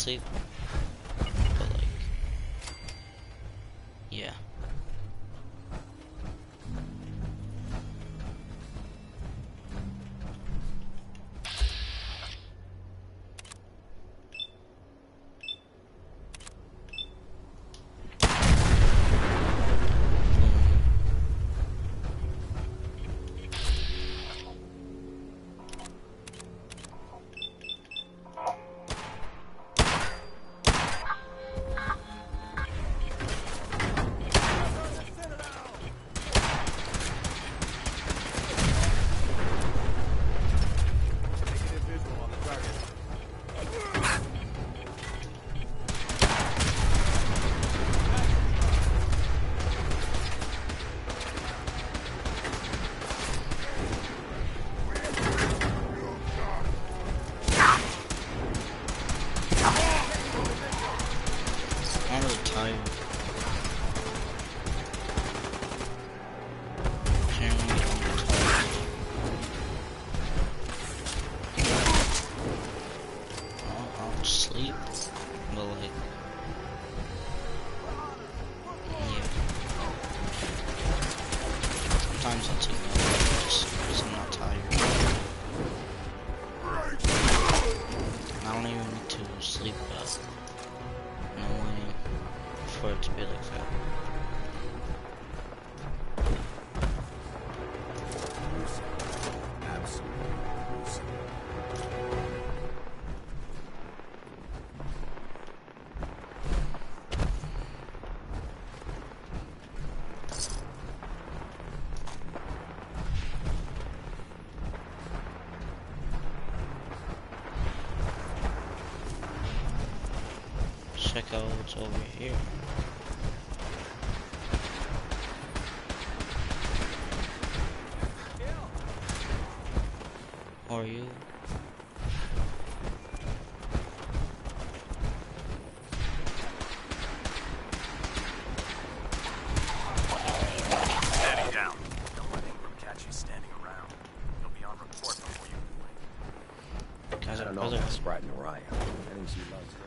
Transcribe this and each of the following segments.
sleep, but like, yeah. I'm really tired. I'll sleep, but like, yeah. Sometimes I'll take my just because I'm not tired. I don't even need to sleep in the morning for it to be like that. Check out what's over here. Or you? Standing down. Don't let Ingram catch you standing around. You'll be on report before you can wait. I don't know about Sprite and Mariah. I think she loves her.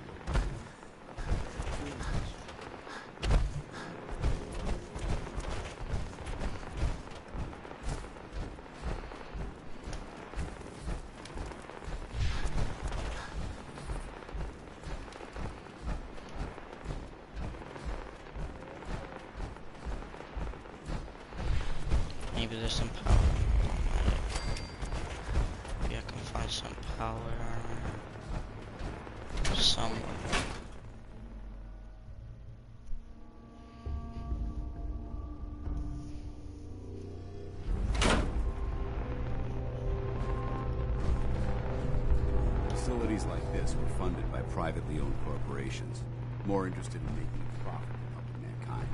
Maybe there's some power. Maybe I can find some power somewhere. Facilities like this were funded by privately owned corporations, more interested in making a profit than helping mankind.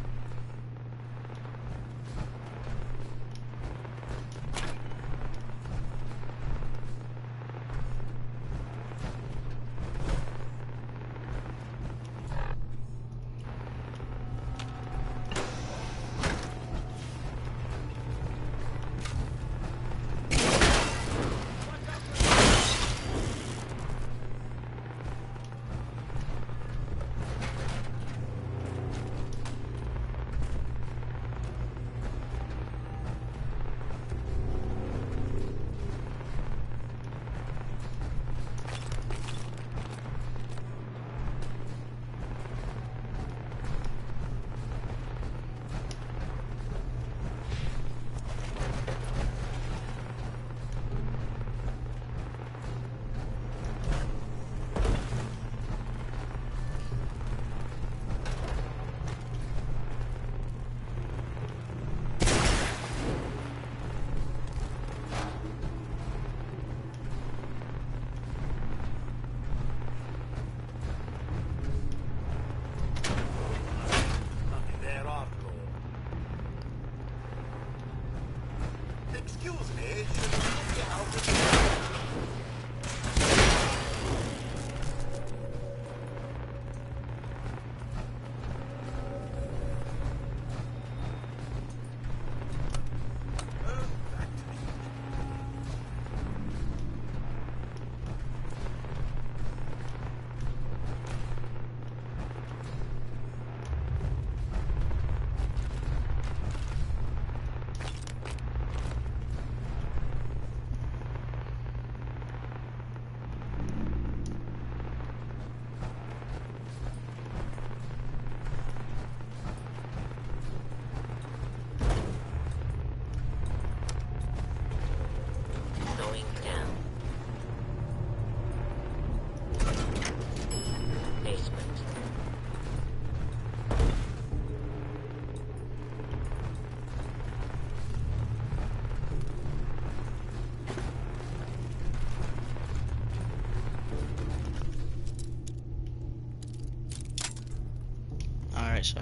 Okay, so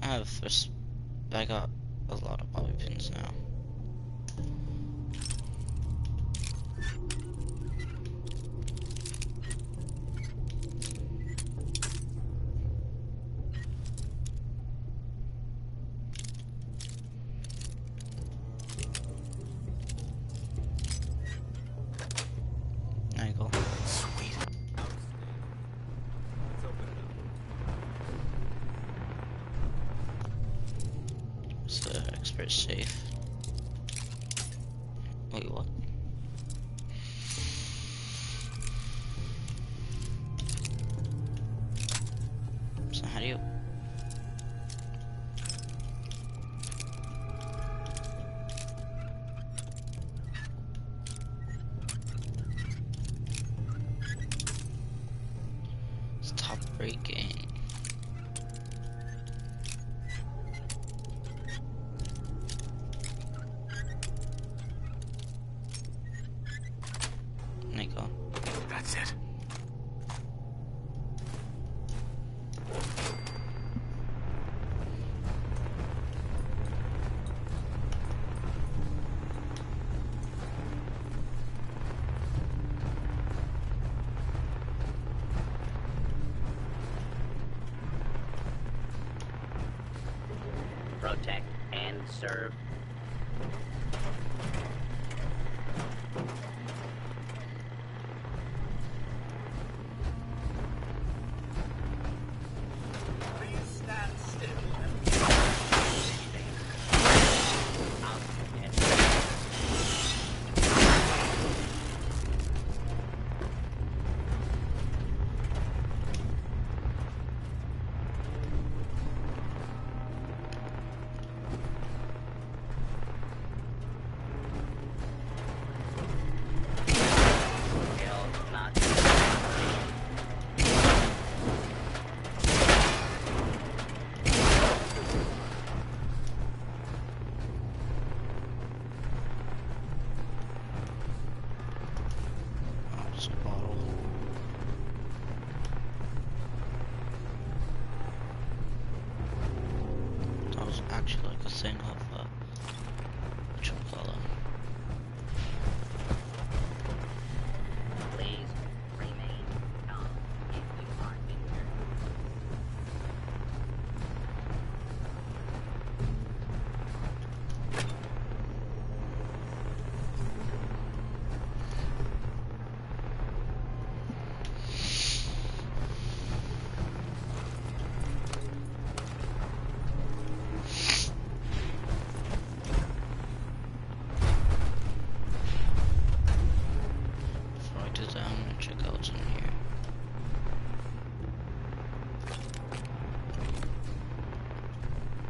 I have 4. I got a lot of bobby pins now. There you go. Sweet. Let's open it up. It's the expert safe. Wait, what? So how do you... Stop breaking. There you go. That's it. Protect and serve. Please stand still. Out and kill not. Oh, it's a bottle. That was actually like a thing of, whatchamacallit. Please remain calm if you are injured. Before I do that, I'm gonna check out what's in here.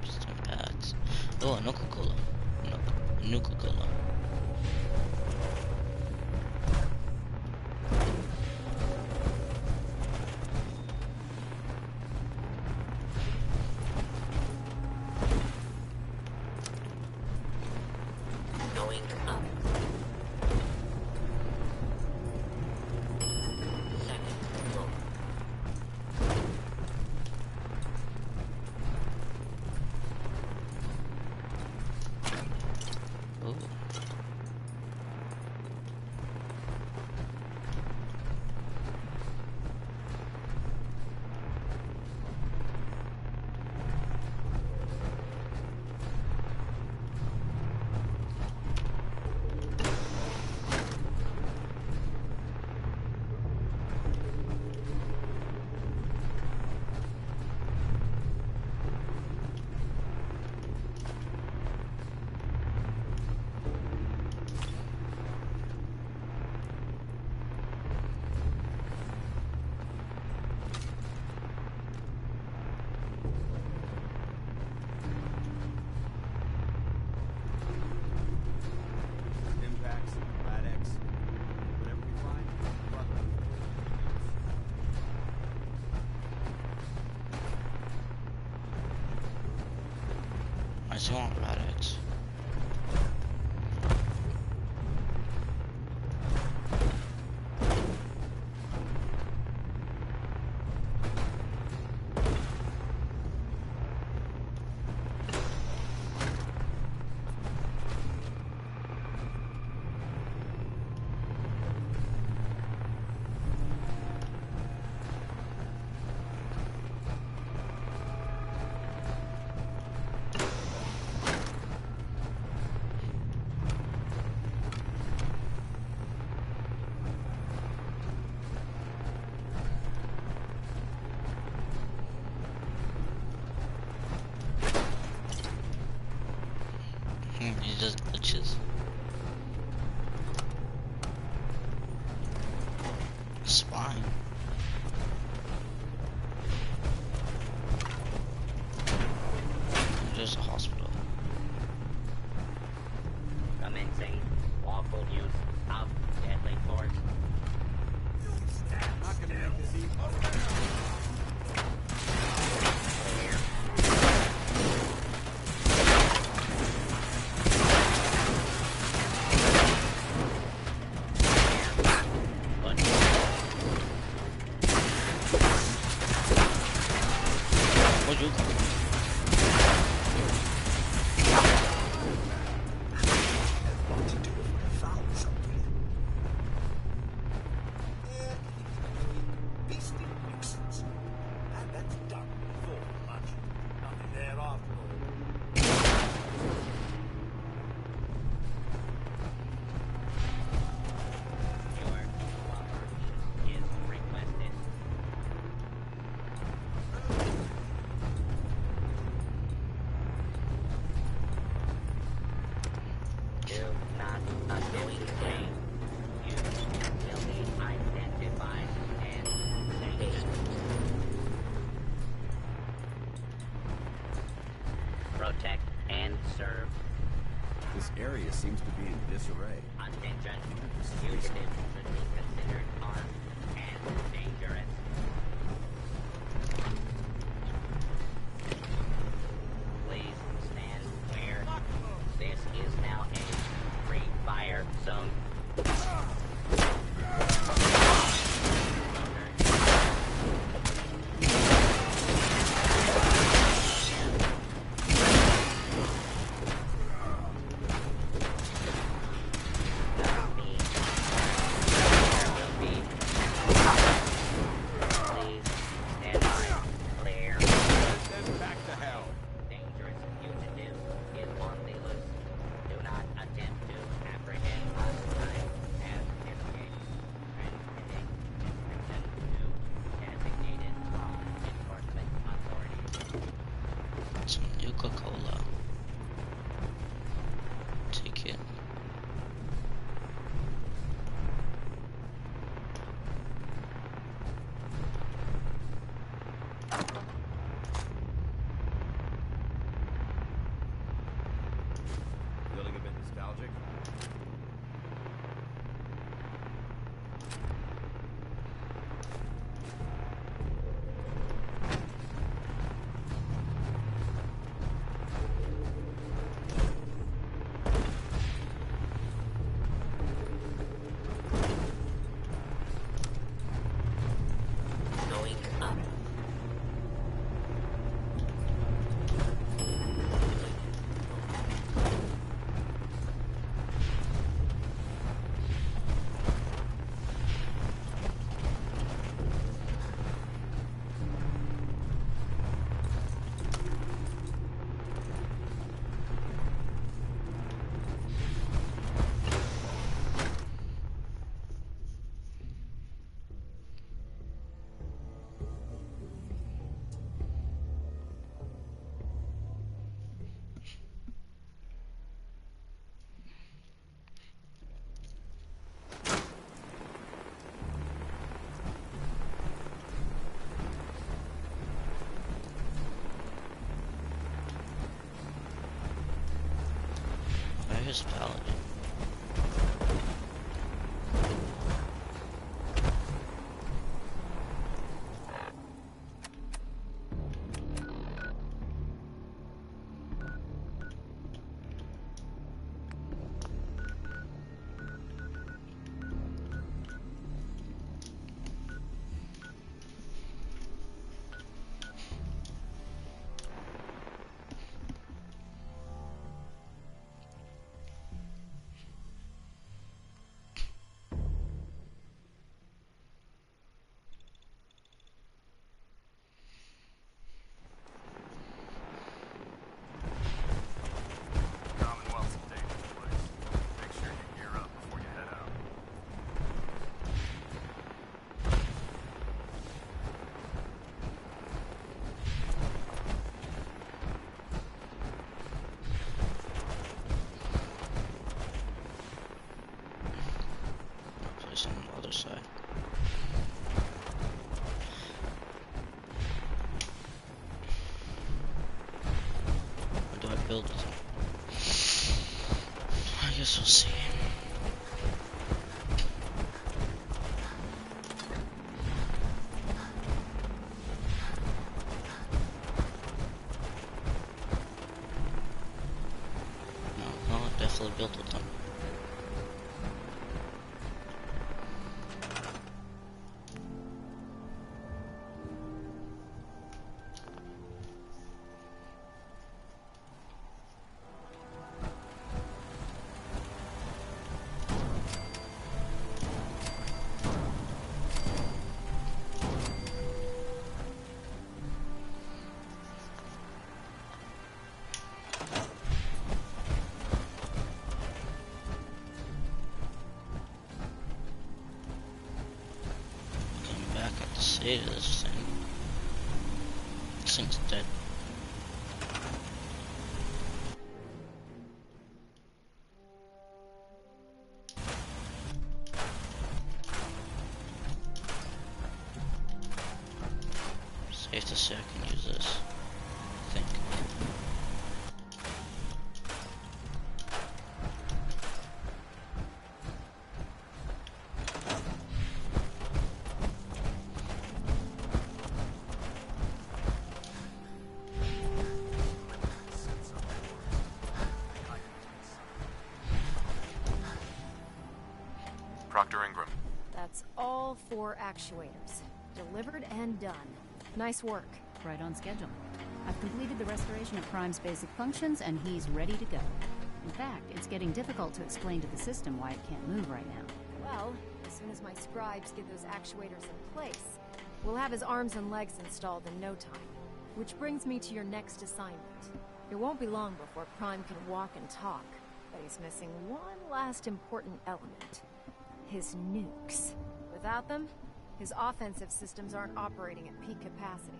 Some pads. Oh, a Nuka-Cola. Nuka-Cola. Going up. Second floor. Ooh. Impacts, Rad-X, whatever we find, plug it. I still want Rad-X. Abstain lawful use of deadly force. I'm not gonna make this easy. Where'd you go? What to do if we have found something? Beastly nuisance. And that's done before much. Nothing there after all. Your cooperation is requested. Do not anticipate. You will be identified and sanctioned. Protect and serve. This area seems to be in disarray. Attention. Fugitives should be considered armed and dangerous. Please stand clear. This is now a free fire zone. Please stand by. Clear. Then back to hell. Dangerous fugitive is on the loose. Do not attempt to apprehend us time as escape. Transmitting description to designated law enforcement authorities. Some Coca-Cola. Take it. Feeling a bit nostalgic? Going up. Where's Paladin? Commonwealth's a dangerous place. Make sure you gear up before you head out. Place on the other side. Or do I build it? I guess we'll see. save this thing. This thing's dead. Safe to say I can use this, I think. Proctor Ingram. That's all 4 actuators. Delivered and done. Nice work. Right on schedule. I've completed the restoration of Prime's basic functions, and he's ready to go. In fact, it's getting difficult to explain to the system why it can't move right now. Well, as soon as my scribes get those actuators in place, we'll have his arms and legs installed in no time. Which brings me to your next assignment. It won't be long before Prime can walk and talk, but he's missing one last important element. His nukes. Without them, his offensive systems aren't operating at peak capacity.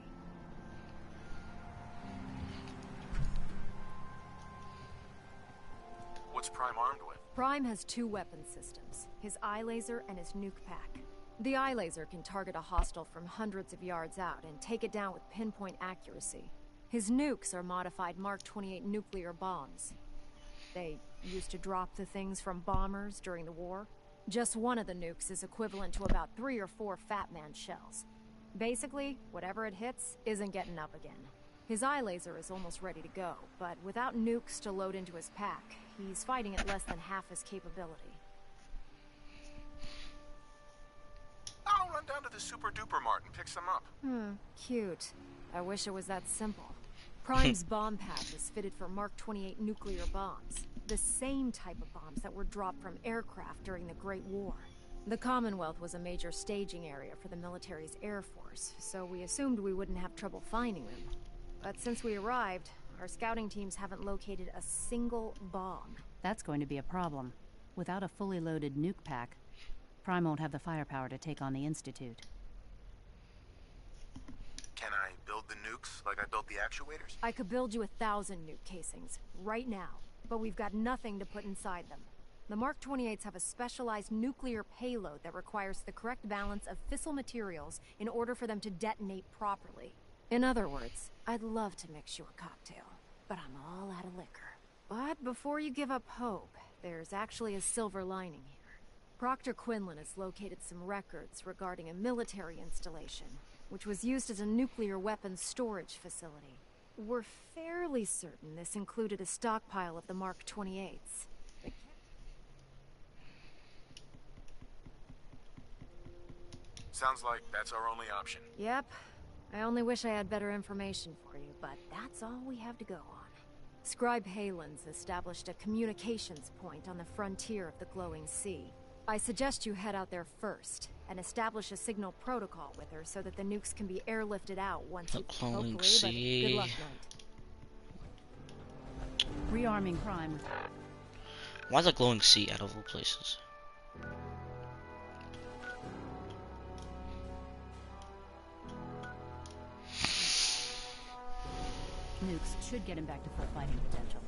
What's Prime armed with? Prime has 2 weapon systems, his eye laser and his nuke pack. The eye laser can target a hostile from hundreds of yards out and take it down with pinpoint accuracy. His nukes are modified Mark 28 nuclear bombs. They used to drop the things from bombers during the war. Just one of the nukes is equivalent to about 3 or 4 Fat Man shells. Basically, whatever it hits isn't getting up again. His eye laser is almost ready to go, but without nukes to load into his pack, he's fighting at less than half his capability. I'll run down to the Super Duper Mart and pick some up. Cute. I wish it was that simple. Prime's bomb pack is fitted for Mark 28 nuclear bombs. The same type of bombs that were dropped from aircraft during the Great War. The Commonwealth was a major staging area for the military's Air Force, so we assumed we wouldn't have trouble finding them. But since we arrived, our scouting teams haven't located a single bomb. That's going to be a problem. Without a fully loaded nuke pack, Prime won't have the firepower to take on the Institute. Can I build the nukes like I built the actuators? I could build you 1,000 nuke casings, right now, but we've got nothing to put inside them. The Mark 28s have a specialized nuclear payload that requires the correct balance of fissile materials in order for them to detonate properly. In other words, I'd love to mix you a cocktail, but I'm all out of liquor. But before you give up hope, there's actually a silver lining here. Proctor Quinlan has located some records regarding a military installation, which was used as a nuclear weapons storage facility. We're fairly certain this included a stockpile of the Mark 28s. Sounds like that's our only option. Yep. I only wish I had better information for you, but that's all we have to go on. Scribe Halen's established a communications point on the frontier of the Glowing Sea. I suggest you head out there first, and establish a signal protocol with her so that the nukes can be airlifted out once The you... Glowing Hopefully, Sea. but good luck, Knight. Rearming Prime with... Why the Glowing Sea out of all places? nukes should get him back to full fighting potential.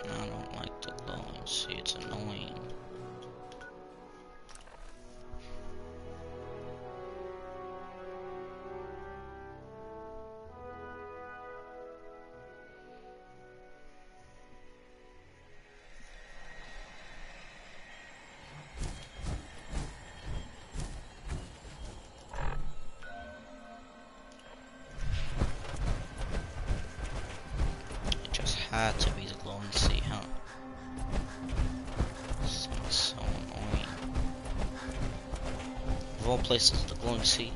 I don't like the glowing sea, it's annoying. Had to be the glowing sea, huh? This thing's so annoying. Of all places, the glowing sea.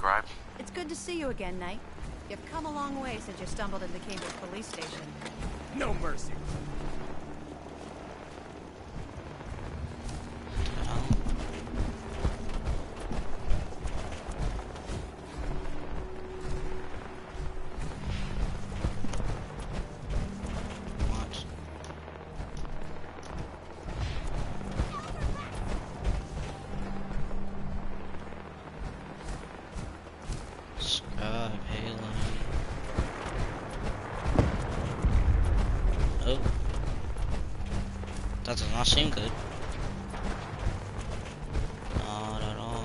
Scribe? It's good to see you again, Knight. You've come a long way since you stumbled into Cambridge Police Station. No mercy. What? Sky, Halo. Oh. That does not seem good. Not at all.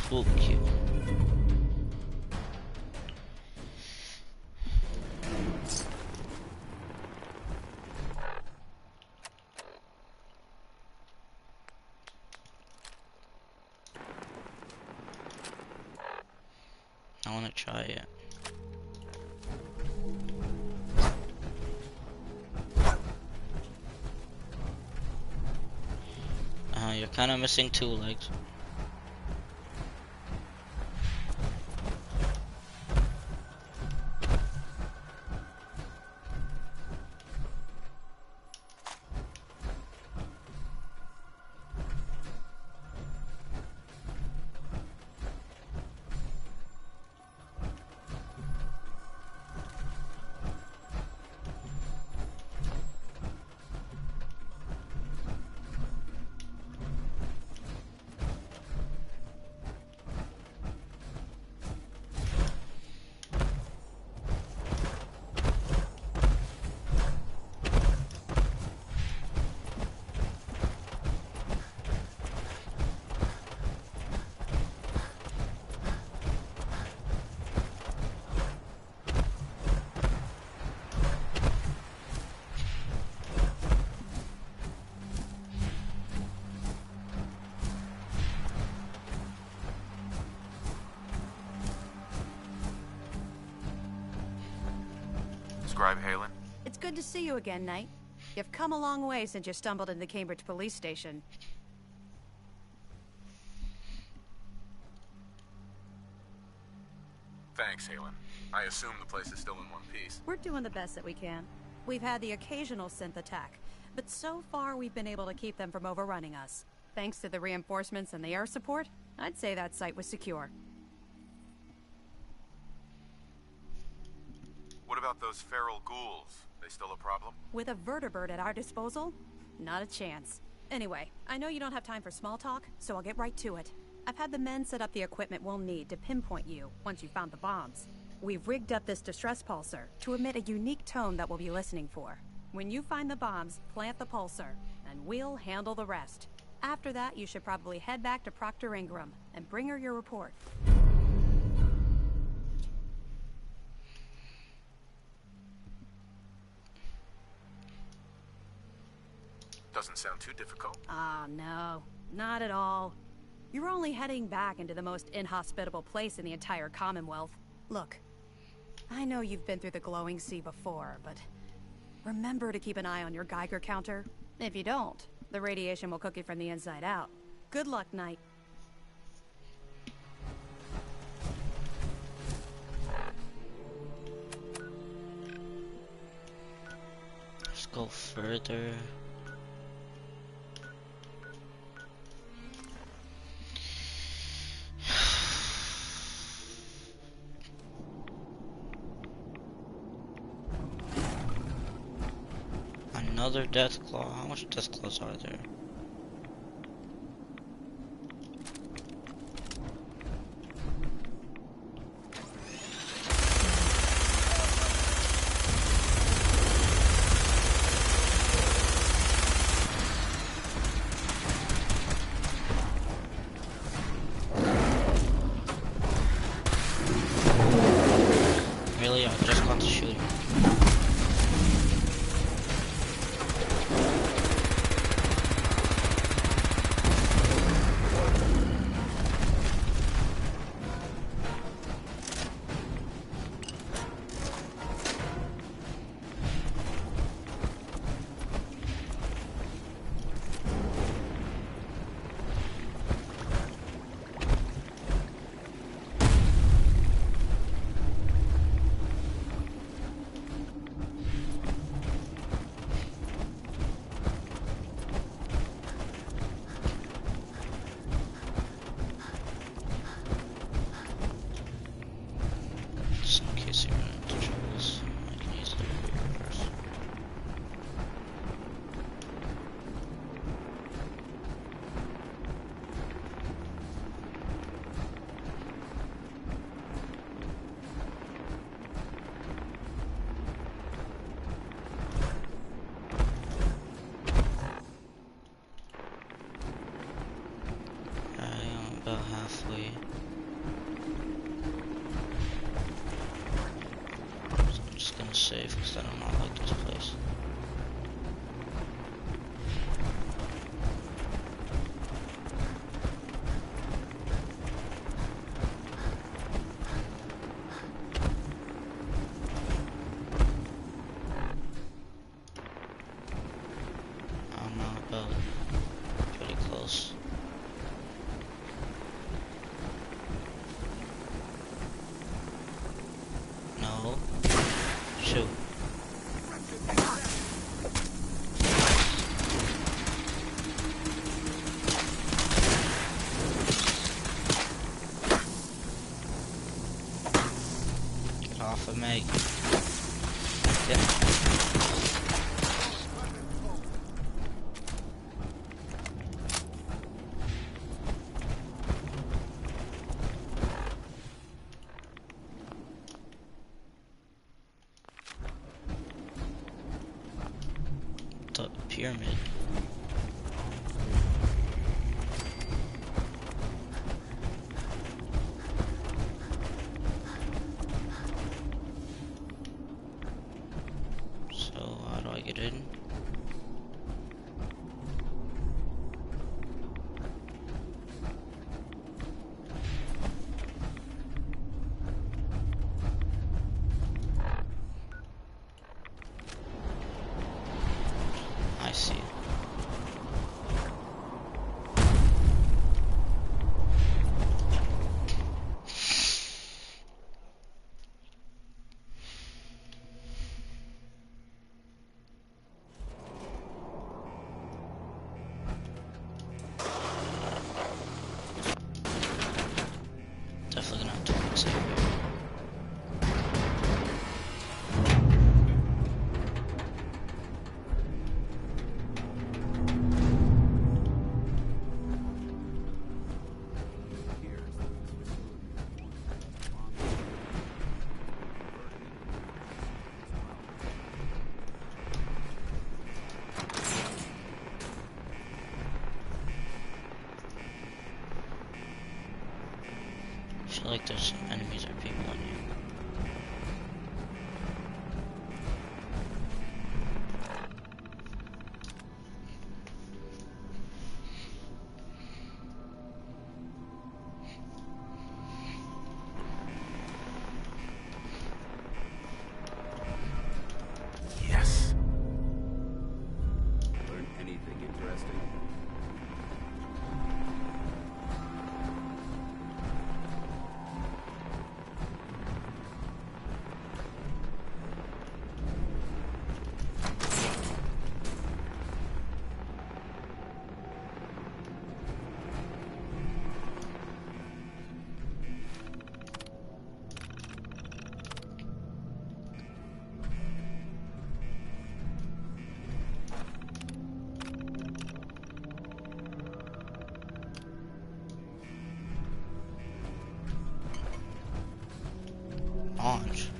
Pool cue. I want to try it. You're kind of missing two legs. Scribe Halen? It's good to see you again, Knight. You've come a long way since you stumbled into Cambridge Police Station. Thanks, Halen. I assume the place is still in one piece. We're doing the best that we can. We've had the occasional synth attack, but so far we've been able to keep them from overrunning us. Thanks to the reinforcements and the air support, I'd say that site was secure. What about those feral ghouls? They still a problem? With a vertibird at our disposal? Not a chance. Anyway, I know you don't have time for small talk, so I'll get right to it. I've had the men set up the equipment we'll need to pinpoint you once you found the bombs. We've rigged up this distress pulsar to emit a unique tone that we'll be listening for. When you find the bombs, plant the pulsar, and we'll handle the rest. After that, you should probably head back to Proctor Ingram and bring her your report. Doesn't sound too difficult. Ah, no. Not at all. You're only heading back into the most inhospitable place in the entire Commonwealth. Look, I know you've been through the glowing sea before, but remember to keep an eye on your Geiger counter. If you don't, the radiation will cook you from the inside out. Good luck, Knight. Let's go further. Another death claw. How much death claws are there? Really? I just got to shoot him. Just in case you run into troubles, I can easily reverse. I am about halfway. So I'm just gonna save because I do not like this place. I'm not about pretty close. No. Shoot. Get off of me. Yeah. The pyramid. So how do I get in? I see. Definitely gonna have to fix it here. I feel like there's some enemies or people in here. Anything interesting? Launch.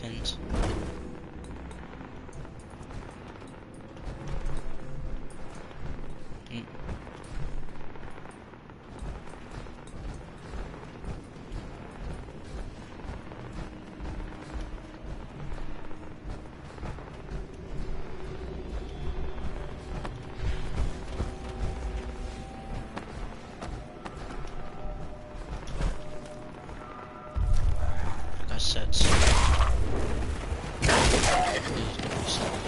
Pins. Like I said, so please don't be silly.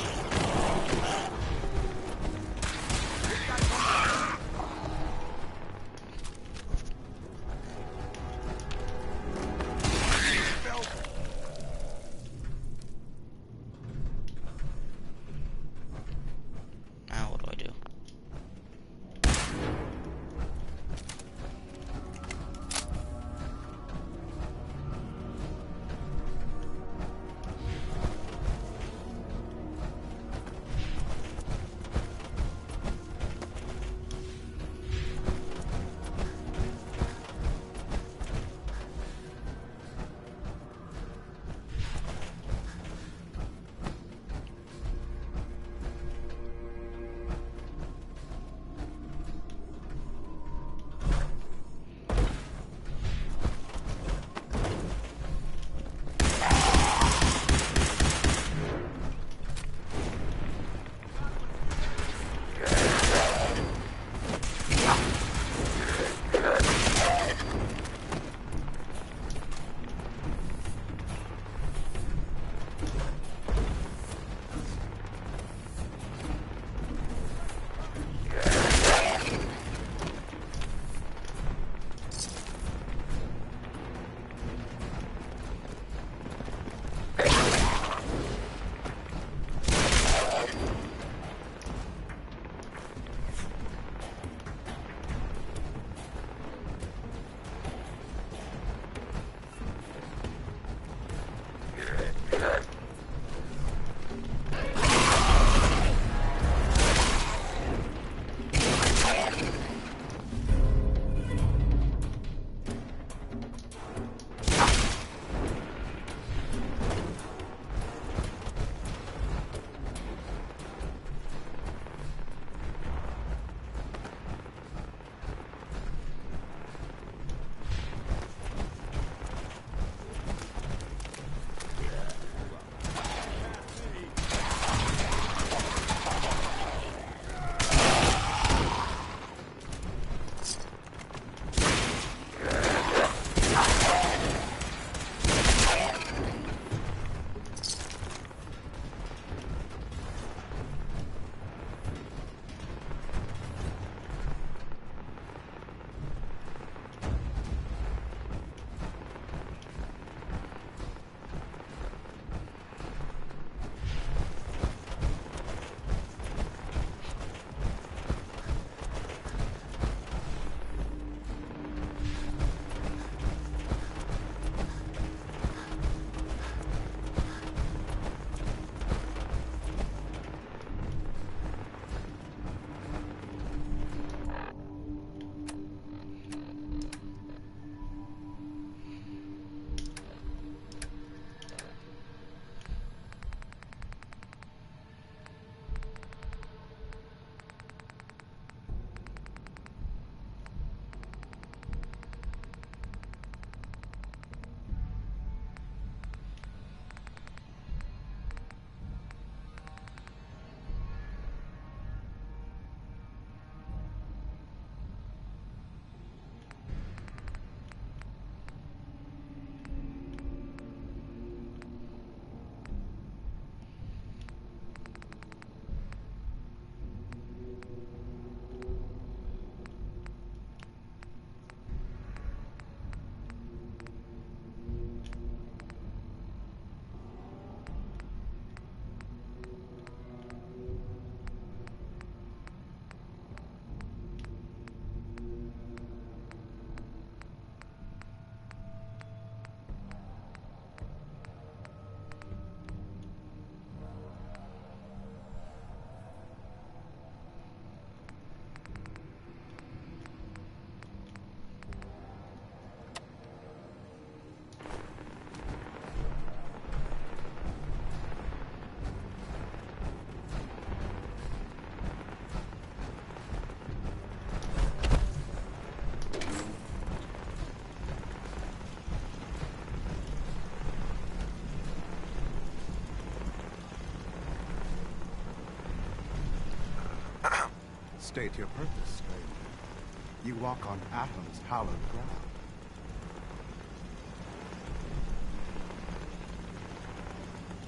State your purpose, stranger. You walk on Atom's hallowed ground.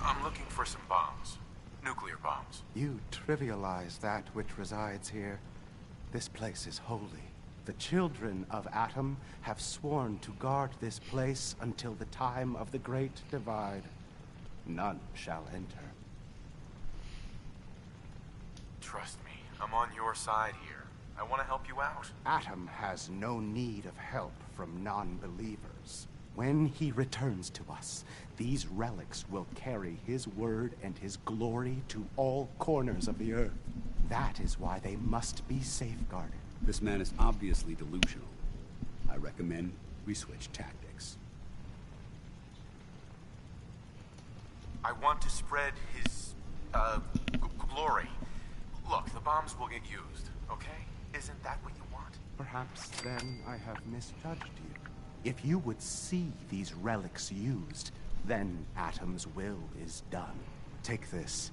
I'm looking for some bombs. Nuclear bombs. You trivialize that which resides here. This place is holy. The children of Atom have sworn to guard this place until the time of the Great Divide. None shall enter. Trust me, I'm on your side here. I want to help you out. Atom has no need of help from non-believers. When he returns to us, these relics will carry his word and his glory to all corners of the earth. That is why they must be safeguarded. This man is obviously delusional. I recommend we switch tactics. I want to spread his, glory. Look, the bombs will get used, okay? Isn't that what you want? Perhaps then I have misjudged you. If you would see these relics used, then Atom's will is done. Take this,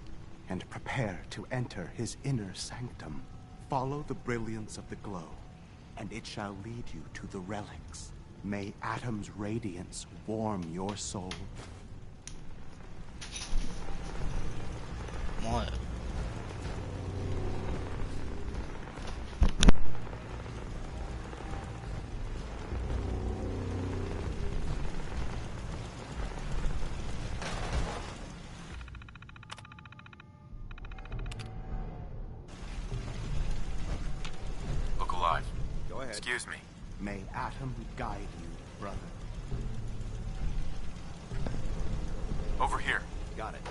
and prepare to enter his inner sanctum. Follow the brilliance of the glow, and it shall lead you to the relics. May Atom's radiance warm your soul. What? Look alive. Go ahead. Excuse me. May Atom guide you, brother. Over here. Got it.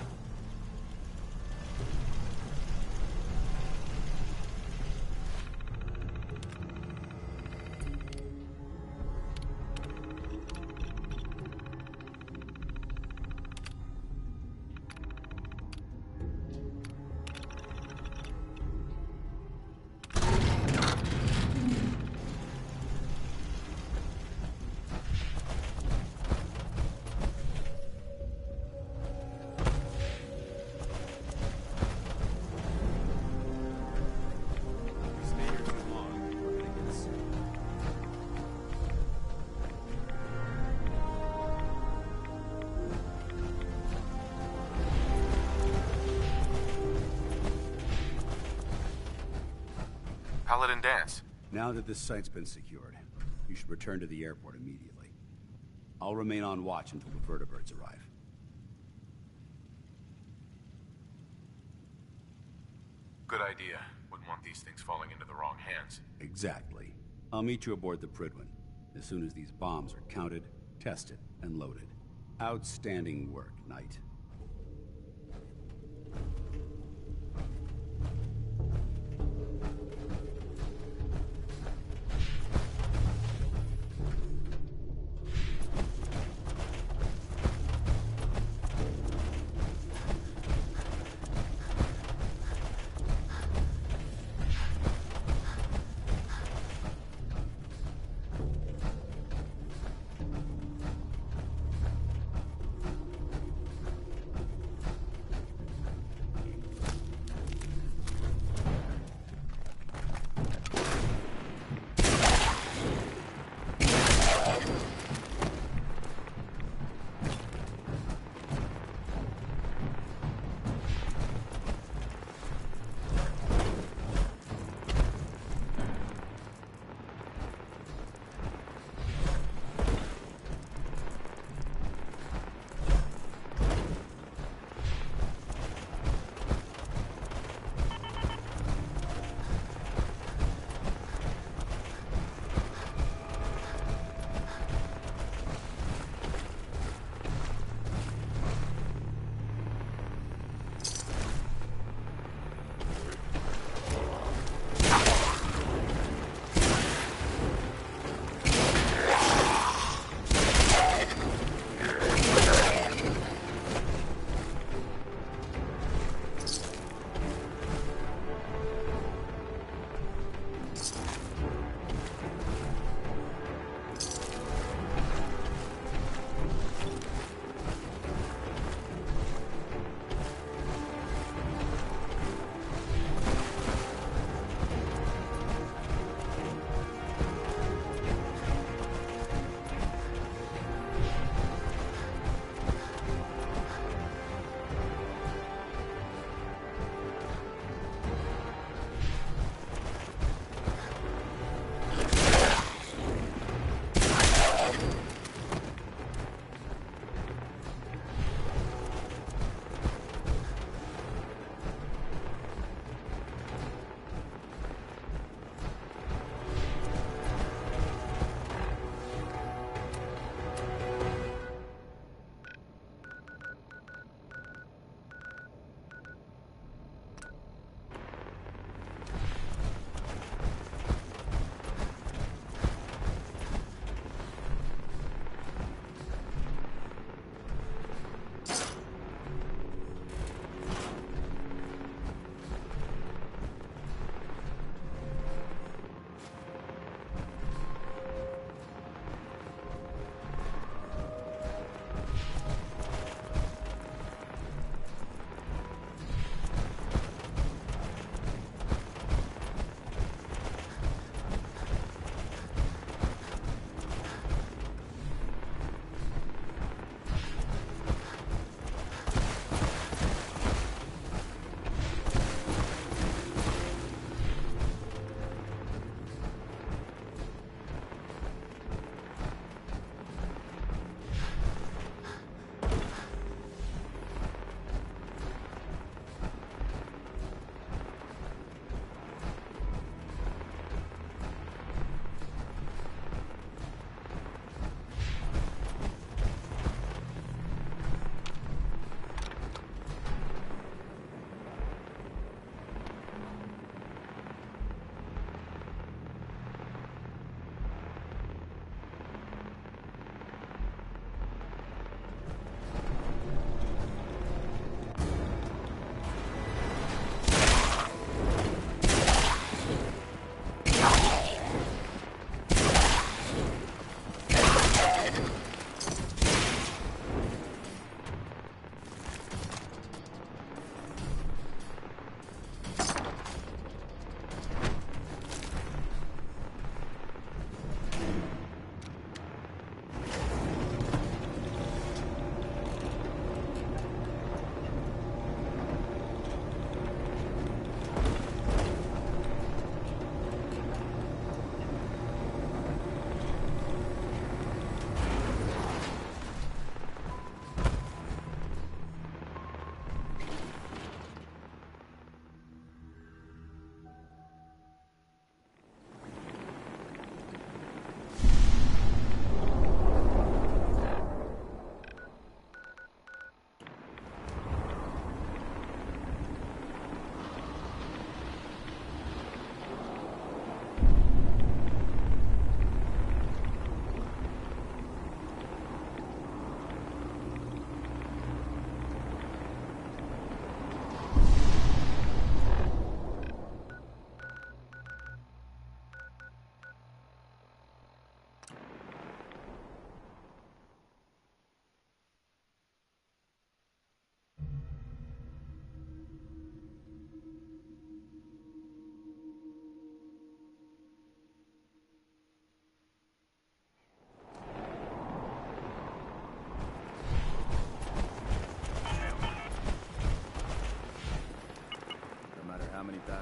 If we stay here too long, we're gonna get sued. Paladin dance. Now that this site's been secured, you should return to the airport immediately. I'll remain on watch until the vertibirds arrive. Good idea. Wouldn't want these things falling into the wrong hands. Exactly. I'll meet you aboard the Pridwin as soon as these bombs are counted, tested, and loaded. Outstanding work, Knight.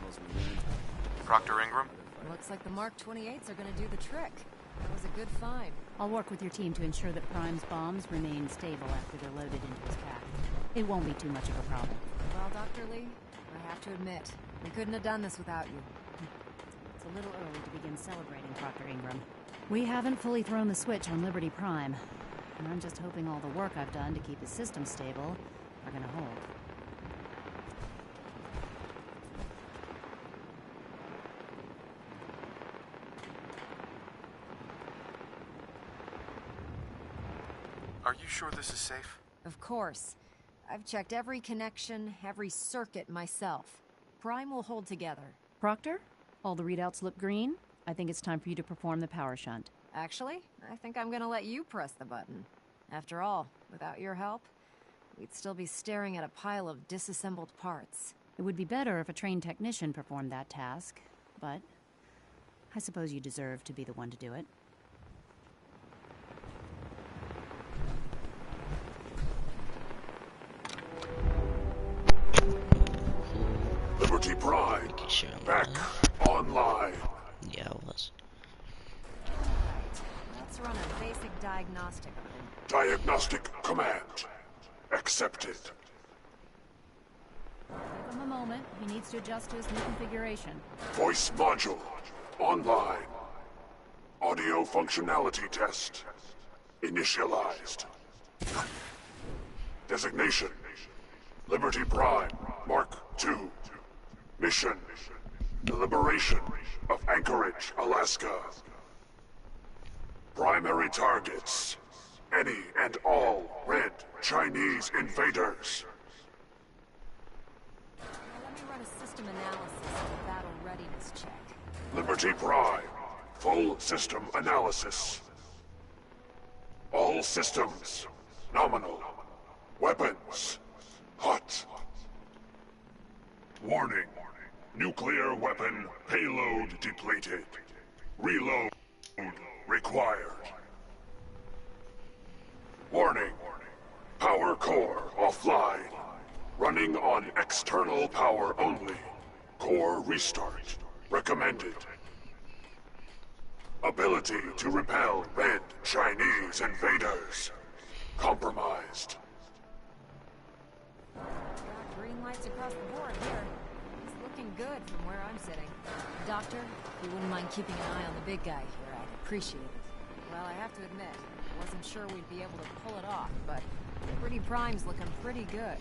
tells me you're in town. Proctor Ingram? Looks like the Mark 28s are gonna do the trick. That was a good find. I'll work with your team to ensure that Prime's bombs remain stable after they're loaded into his pack. It won't be too much of a problem. Well, Dr. Lee, I have to admit, we couldn't have done this without you. It's a little early to begin celebrating, Proctor Ingram. We haven't fully thrown the switch on Liberty Prime, and I'm just hoping all the work I've done to keep his system stable are gonna hold. Are you sure this is safe? Of course. I've checked every connection, every circuit myself. Prime will hold together. Proctor, all the readouts look green. I think it's time for you to perform the power shunt. Actually, I think I'm gonna let you press the button. After all, without your help, we'd still be staring at a pile of disassembled parts. It would be better if a trained technician performed that task, but I suppose you deserve to be the one to do it. Liberty Prime, back online. Yeah, I was. Let's run a basic diagnostic on him. Diagnostic command accepted. Give him a moment. He needs to adjust to his new configuration. Voice module online. Audio functionality test initialized. Designation: Liberty Prime Mark II. Mission: the liberation of Anchorage, Alaska. Primary targets: any and all red Chinese invaders. Let me run a system analysis and a battle readiness check. Liberty Prime, full system analysis. All systems nominal. Weapons hot. Warning: nuclear weapon payload depleted. Reload required. Warning: power core offline. Running on external power only. Core restart recommended. Ability to repel red Chinese invaders compromised. Got green lights across the board here. It's looking good from where I'm sitting. Doctor, if you wouldn't mind keeping an eye on the big guy here, I'd appreciate it. Well, I have to admit, I wasn't sure we'd be able to pull it off, but Liberty Prime's looking pretty good.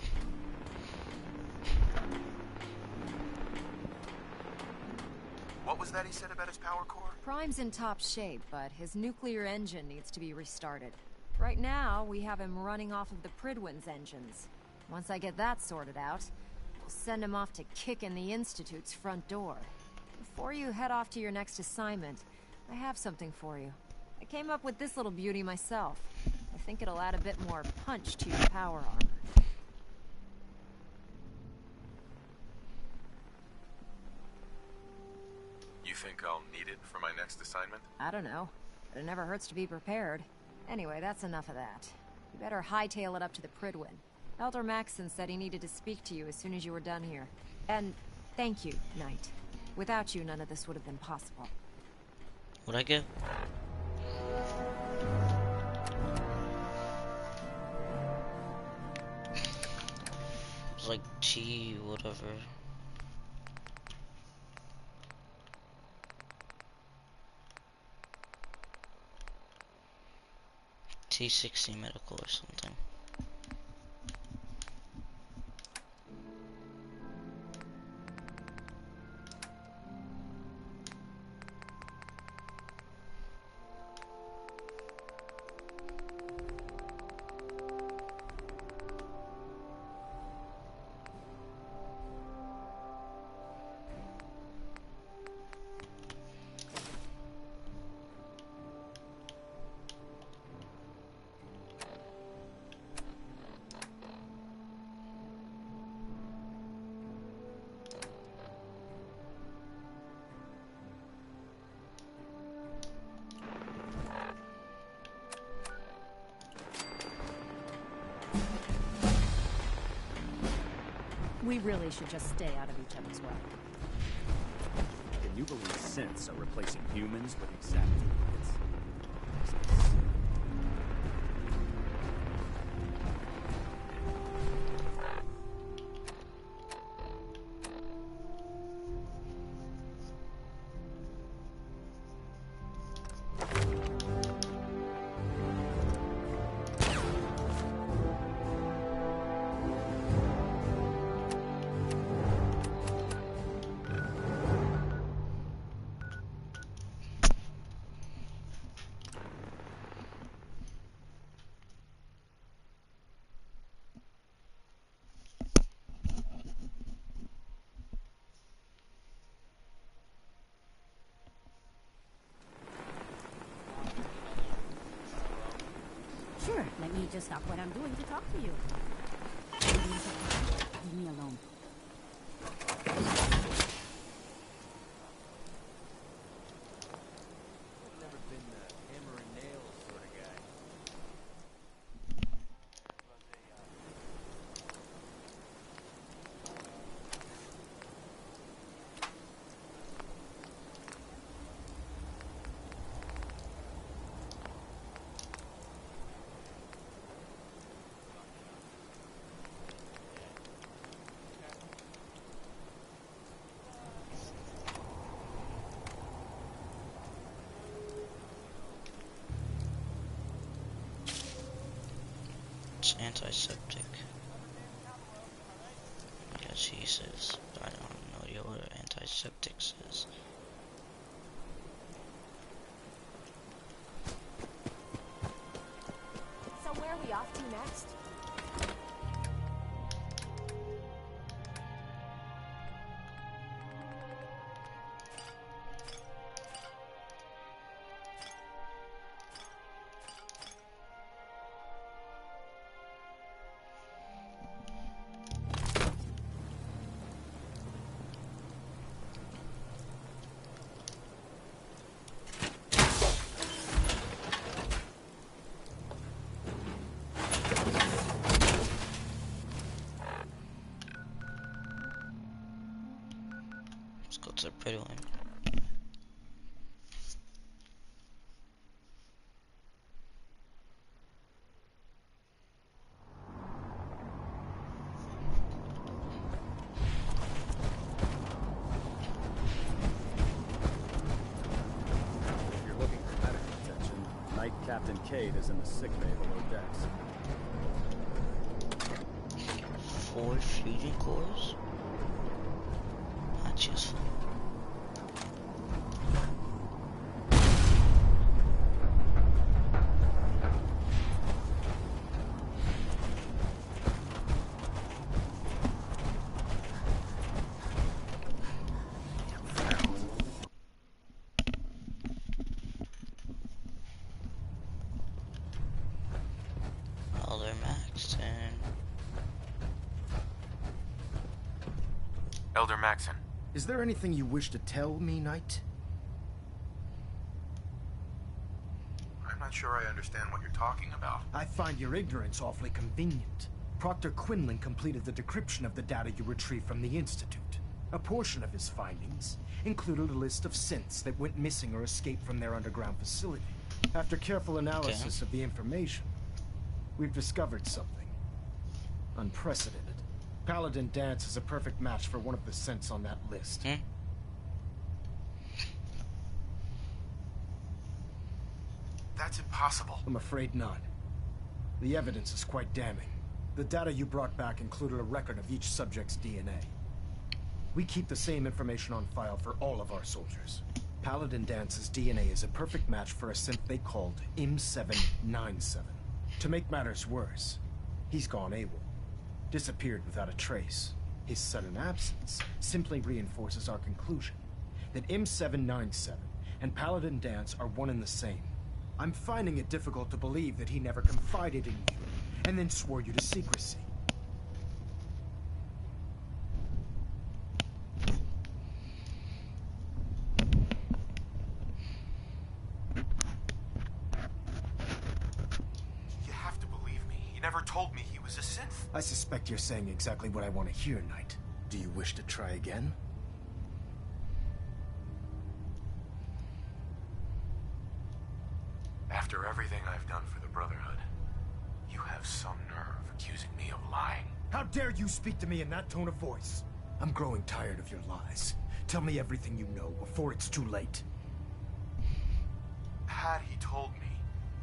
What was that he said about his power core? Prime's in top shape, but his nuclear engine needs to be restarted. Right now, we have him running off of the Pridwin's engines. Once I get that sorted out, we'll send him off to kick in the Institute's front door. Before you head off to your next assignment, I have something for you. I came up with this little beauty myself. I think it'll add a bit more punch to your power armor. You think I'll need it for my next assignment? I don't know, but it never hurts to be prepared. Anyway, that's enough of that. You better hightail it up to the Pridwin. Elder Maxson said he needed to speak to you as soon as you were done here. And thank you, Knight. Without you, none of this would have been possible. What'd I get? It's like T whatever. T60 medical or something. We really should just stay out of each other's way. You believe synths are replacing humans with exact duplicates. Sure, let me just stop what I'm doing to talk to you. Leave me alone. Never been the hammer and nails sort of guy. It's antiseptic. Yeah, she says. I don't know what antiseptic says. So where are we off to next? Let's go to the pretty one. If you're looking for medical attention, Night Captain Cade is in the sick bay below decks. 4 fusion cores? Not useful. All they're maxed and Elder Maxon. Is there anything you wish to tell me, Knight? I'm not sure I understand what you're talking about. I find your ignorance awfully convenient. Proctor Quinlan completed the decryption of the data you retrieved from the Institute. A portion of his findings included a list of synths that went missing or escaped from their underground facility. After careful analysis of the information, we've discovered something unprecedented. Paladin Danse is a perfect match for one of the synths on that list. That's impossible. I'm afraid not. The evidence is quite damning. The data you brought back included a record of each subject's DNA. We keep the same information on file for all of our soldiers. Paladin Dance's DNA is a perfect match for a synth they called M797. To make matters worse, he's gone AWOL. Disappeared without a trace. His sudden absence simply reinforces our conclusion that M797 and Paladin Danse are one and the same. I'm finding it difficult to believe that he never confided in you and then swore you to secrecy. You have to believe me. He never told me he was a synth. I suspect you're saying exactly what I want to hear, Knight. Do you wish to try again? After everything I've done for the Brotherhood, you have some nerve accusing me of lying. How dare you speak to me in that tone of voice? I'm growing tired of your lies. Tell me everything you know before it's too late. Had he told me,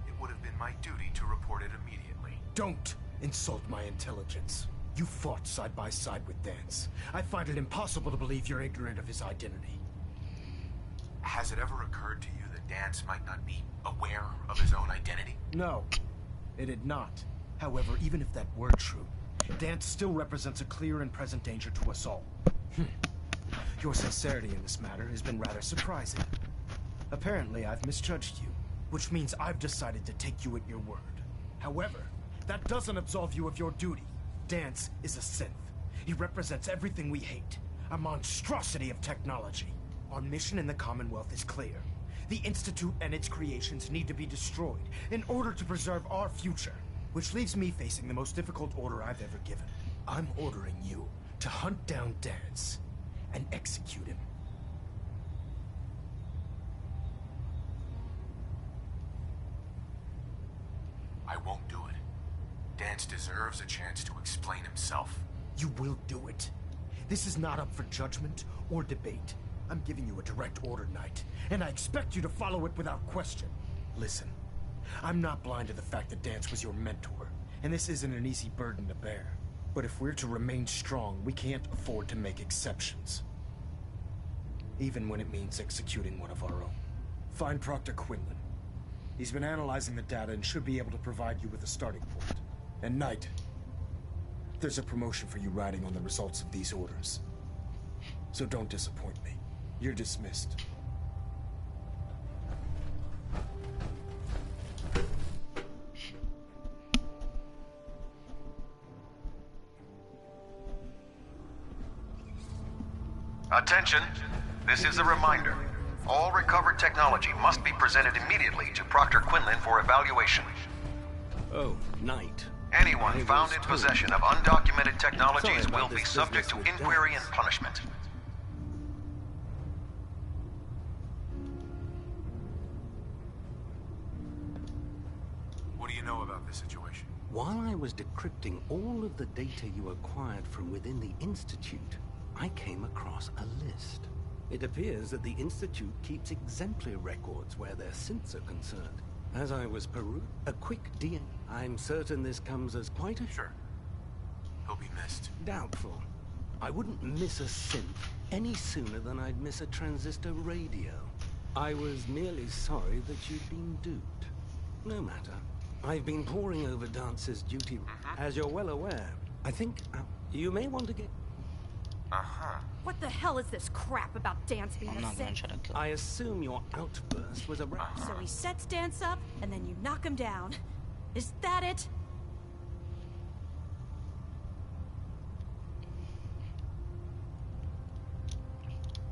it would have been my duty to report it immediately. Don't insult my intelligence. You fought side by side with Dance. I find it impossible to believe you're ignorant of his identity. Has it ever occurred to you that Dance might not be aware of his own identity? No, it did not. However, even if that were true, Dance still represents a clear and present danger to us all. Your sincerity in this matter has been rather surprising. Apparently, I've misjudged you, which means I've decided to take you at your word. However, that doesn't absolve you of your duty. Dance is a synth. He represents everything we hate, a monstrosity of technology. Our mission in the Commonwealth is clear. The Institute and its creations need to be destroyed in order to preserve our future, which leaves me facing the most difficult order I've ever given. I'm ordering you to hunt down Dance and execute him. I won't do it. Dance deserves a chance to explain himself. You will do it. This is not up for judgment or debate. I'm giving you a direct order, Knight, and I expect you to follow it without question. Listen, I'm not blind to the fact that Dance was your mentor, and this isn't an easy burden to bear. But if we're to remain strong, we can't afford to make exceptions. Even when it means executing one of our own. Find Proctor Quinlan. He's been analyzing the data and should be able to provide you with a starting point. And Knight, there's a promotion for you riding on the results of these orders. So don't disappoint me. You're dismissed. Attention! This is a reminder. All recovered technology must be presented immediately to Proctor Quinlan for evaluation. Oh, Knight. Anyone found in possession of undocumented technologies will be subject to inquiry and punishment. What do you know about this situation? While I was decrypting all of the data you acquired from within the Institute, I came across a list. It appears that the Institute keeps exemplary records where their synths are concerned. As I was a quick DNA. I'm certain this comes as quite a... Sure. He'll be missed. Doubtful. I wouldn't miss a synth any sooner than I'd miss a transistor radio. I was merely sorry that you'd been duped. No matter. I've been poring over Dance's duty. As you're well aware, I think you may want to get... What the hell is this crap about Dance being a synth? I assume your outburst was a... So he sets Dance up, and then you knock him down. Is that it?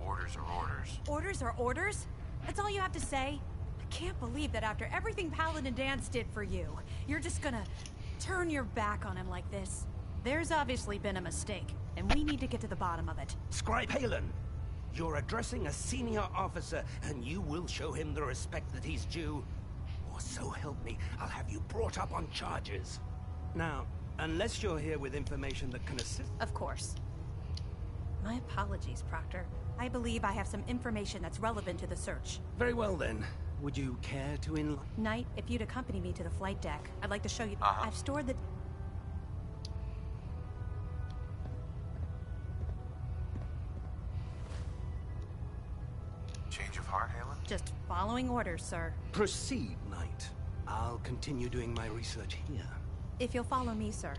Orders are orders. Orders are orders? That's all you have to say? I can't believe that after everything Paladin Dance did for you, you're just gonna turn your back on him like this. There's obviously been a mistake, and we need to get to the bottom of it. Scribe Halen, you're addressing a senior officer, and you will show him the respect that he's due. Or so help me, I'll have you brought up on charges. Now, unless you're here with information that can assist... Of course. My apologies, Proctor. I believe I have some information that's relevant to the search. Very well, then. Would you care to Knight, if you'd accompany me to the flight deck, I'd like to show you... I've stored the... Change of heart, Halen? Just following orders, sir. Proceed, Knight. I'll continue doing my research here. If you'll follow me, sir.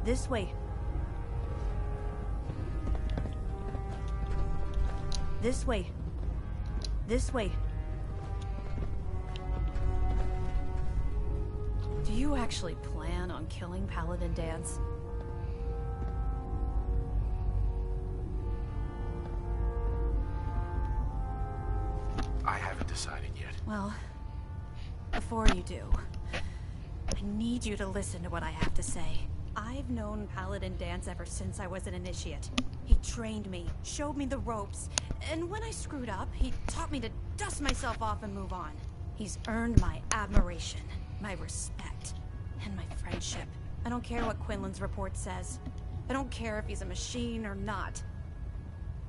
This way. This way. This way. Do you actually plan on killing Paladin Dance? I haven't decided yet. Well, before you do, I need you to listen to what I have to say. I've known Paladin Dance ever since I was an initiate. He trained me, showed me the ropes, and when I screwed up, he taught me to dust myself off and move on. He's earned my admiration, my respect, and my friendship. I don't care what Quinlan's report says. I don't care if he's a machine or not.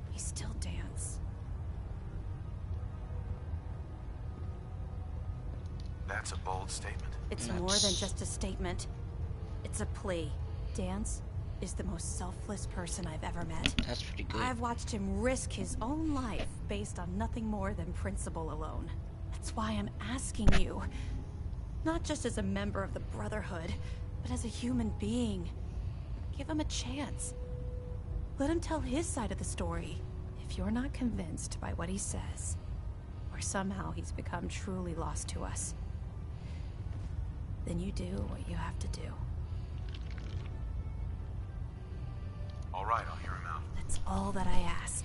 He's still Dance. That's a bold statement. It's more than just a statement. It's a plea. Dance is the most selfless person I've ever met. That's pretty good. I've watched him risk his own life based on nothing more than principle alone. That's why I'm asking you. Not just as a member of the Brotherhood, but as a human being. Give him a chance. Let him tell his side of the story. If you're not convinced by what he says, or somehow he's become truly lost to us, then you do what you have to do. All right, I'll hear him out. That's all that I ask.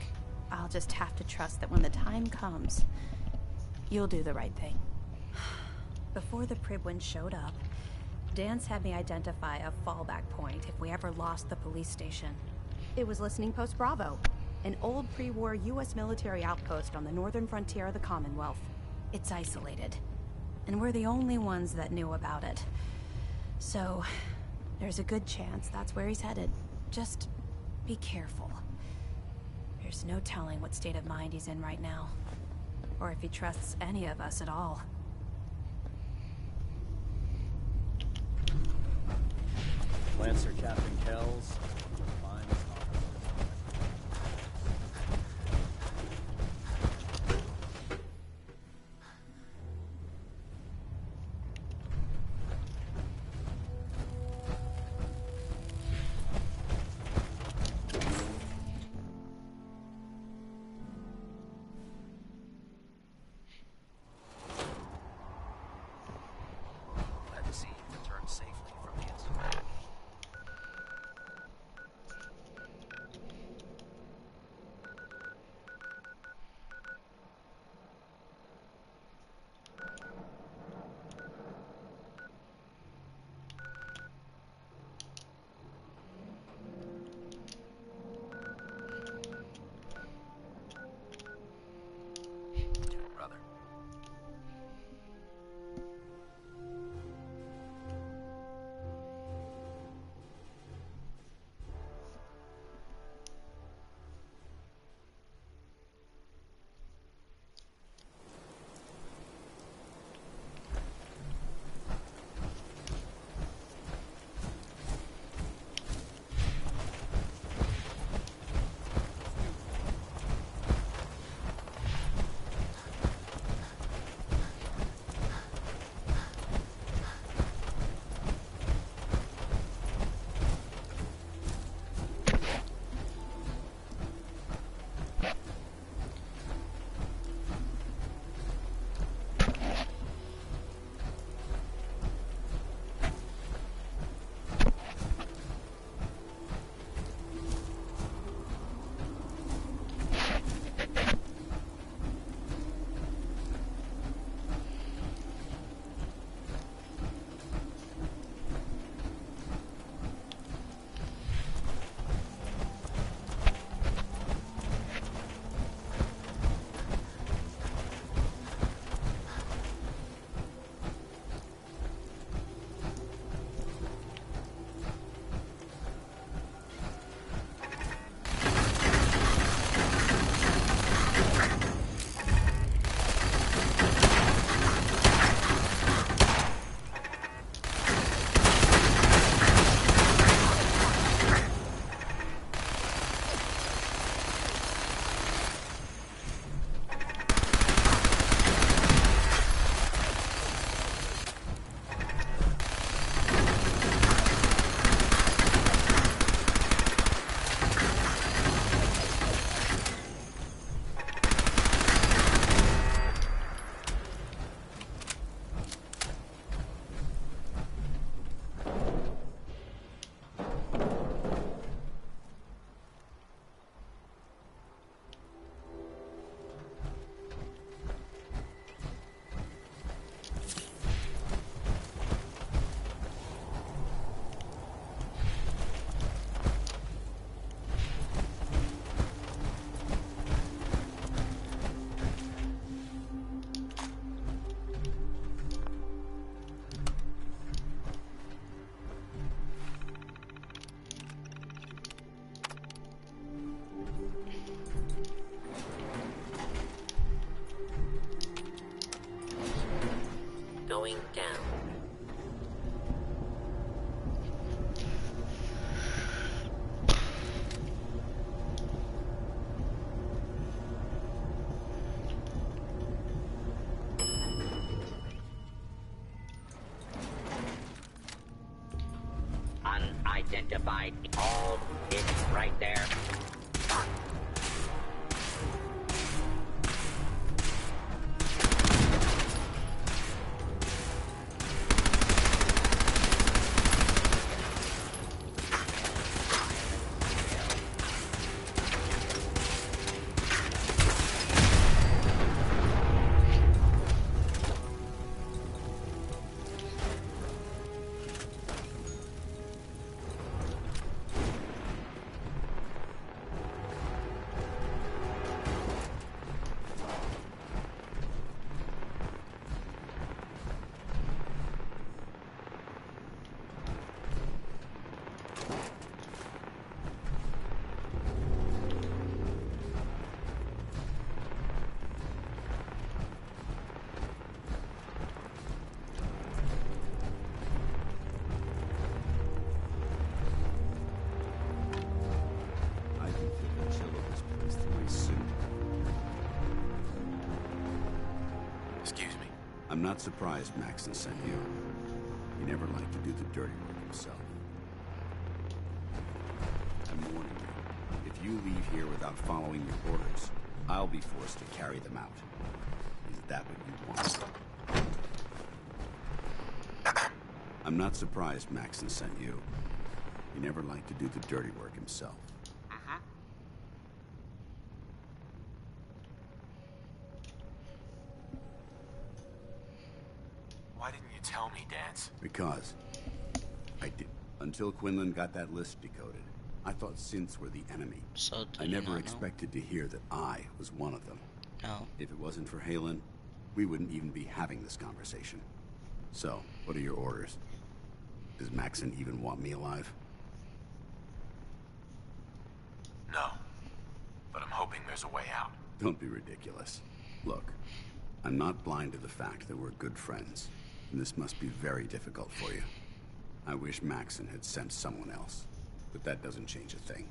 I'll just have to trust that when the time comes, you'll do the right thing. Before the Pribwin showed up, Dance had me identify a fallback point if we ever lost the police station. It was Listening Post Bravo, an old pre-war US military outpost on the northern frontier of the Commonwealth. It's isolated, and we're the only ones that knew about it. So, there's a good chance that's where he's headed. Just be careful. There's no telling what state of mind he's in right now, or if he trusts any of us at all. Lancer Captain Kells. Fine. Glad to see you returned safely from the incident. going down. Unidentified. All it's right there. I'm not surprised Maxon sent you. He never liked to do the dirty work himself. I'm warning you, if you leave here without following your orders, I'll be forced to carry them out. Is that what you want? I'm not surprised Maxon sent you. He never liked to do the dirty work himself. Why didn't you tell me, Dance? Because I did. Until Quinlan got that list decoded, I thought synths were the enemy. So I never expected to hear that I was one of them. No. If it wasn't for Halen, we wouldn't even be having this conversation. So, what are your orders? Does Maxon even want me alive? No. But I'm hoping there's a way out. Don't be ridiculous. Look, I'm not blind to the fact that we're good friends. And this must be very difficult for you. I wish Maxon had sent someone else. But that doesn't change a thing.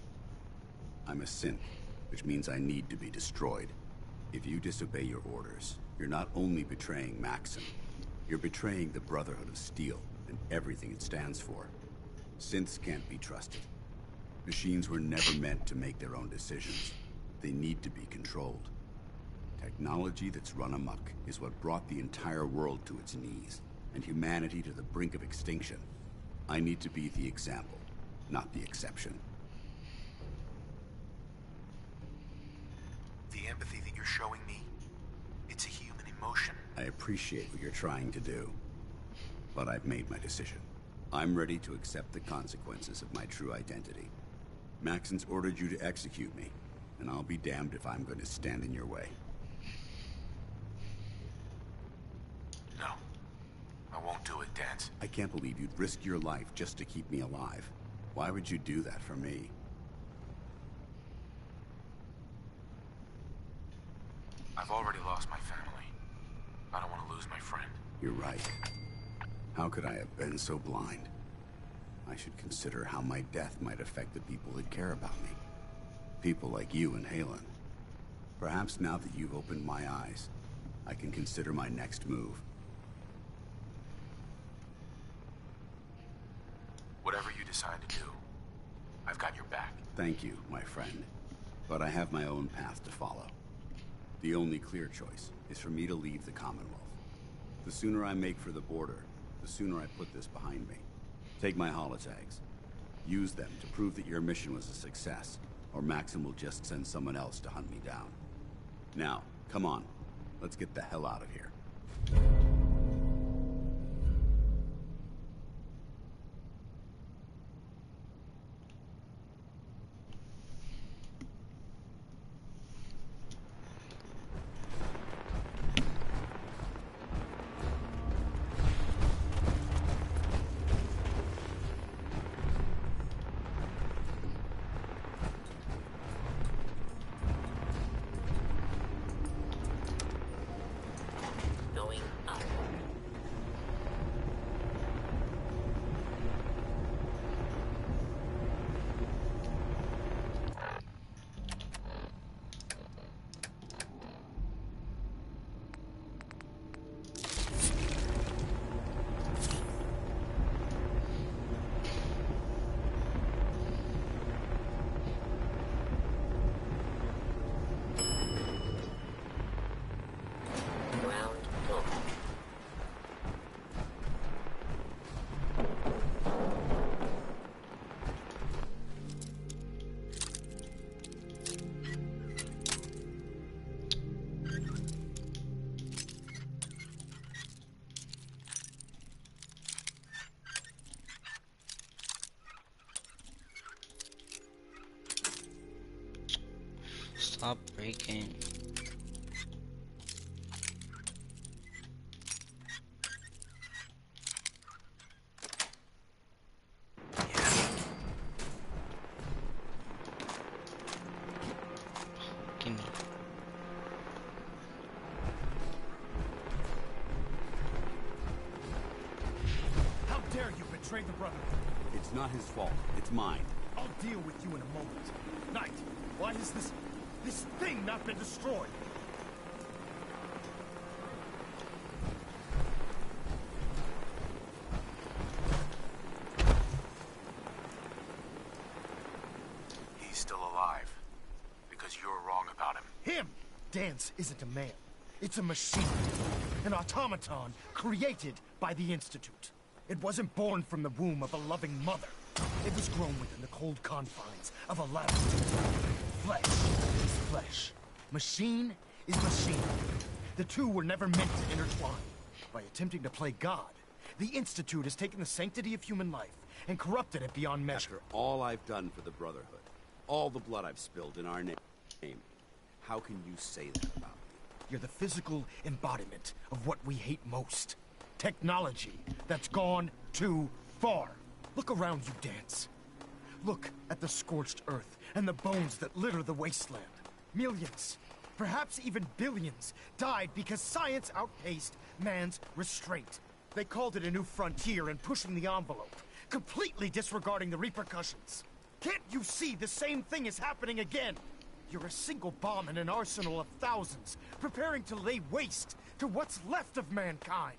I'm a synth, which means I need to be destroyed. If you disobey your orders, you're not only betraying Maxon, you're betraying the Brotherhood of Steel and everything it stands for. Synths can't be trusted. Machines were never meant to make their own decisions. They need to be controlled. Technology that's run amok is what brought the entire world to its knees, and humanity to the brink of extinction. I need to be the example, not the exception. The empathy that you're showing me, it's a human emotion. I appreciate what you're trying to do, but I've made my decision. I'm ready to accept the consequences of my true identity. Maxon's ordered you to execute me, and I'll be damned if I'm going to stand in your way. No. I won't do it, Dance. I can't believe you'd risk your life just to keep me alive. Why would you do that for me? I've already lost my family. I don't want to lose my friend. You're right. How could I have been so blind? I should consider how my death might affect the people that care about me. People like you and Halen. Perhaps now that you've opened my eyes, I can consider my next move. Whatever you decide to do, I've got your back. Thank you, my friend. But I have my own path to follow. The only clear choice is for me to leave the Commonwealth. The sooner I make for the border, the sooner I put this behind me. Take my holotags. Use them to prove that your mission was a success, or Maxon will just send someone else to hunt me down. Now, come on. Let's get the hell out of here. Going Stop breaking. Gimme. How dare you betray the Brotherhood? It's not his fault. It's mine. I'll deal with you in a moment. Knight, why has this thing not been destroyed? He's still alive. Because you're wrong about him. Him! Dance isn't a man. It's a machine. An automaton created by the Institute. It wasn't born from the womb of a loving mother. It was grown within the cold confines of a laboratory. Flesh is flesh. Machine is machine. The two were never meant to intertwine. By attempting to play God, the Institute has taken the sanctity of human life and corrupted it beyond measure. After all I've done for the Brotherhood, all the blood I've spilled in our name, how can you say that about me? You're the physical embodiment of what we hate most. Technology that's gone too far. Look around you, Dance. Look at the scorched earth and the bones that litter the wasteland. Millions, perhaps even billions, died because science outpaced man's restraint. They called it a new frontier and pushing the envelope, completely disregarding the repercussions. Can't you see the same thing is happening again? You're a single bomb in an arsenal of thousands, preparing to lay waste to what's left of mankind.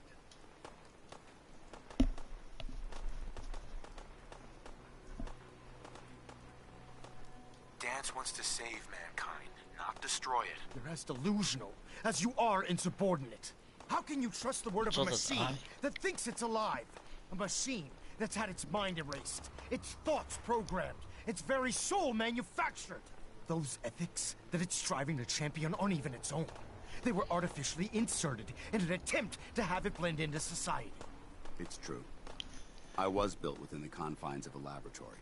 Dance wants to save mankind, not destroy it. You're as delusional as you are insubordinate. How can you trust the word of a machine that thinks it's alive? A machine that's had its mind erased, its thoughts programmed, its very soul manufactured. Those ethics that it's striving to champion aren't even its own. They were artificially inserted in an attempt to have it blend into society. It's true. I was built within the confines of a laboratory.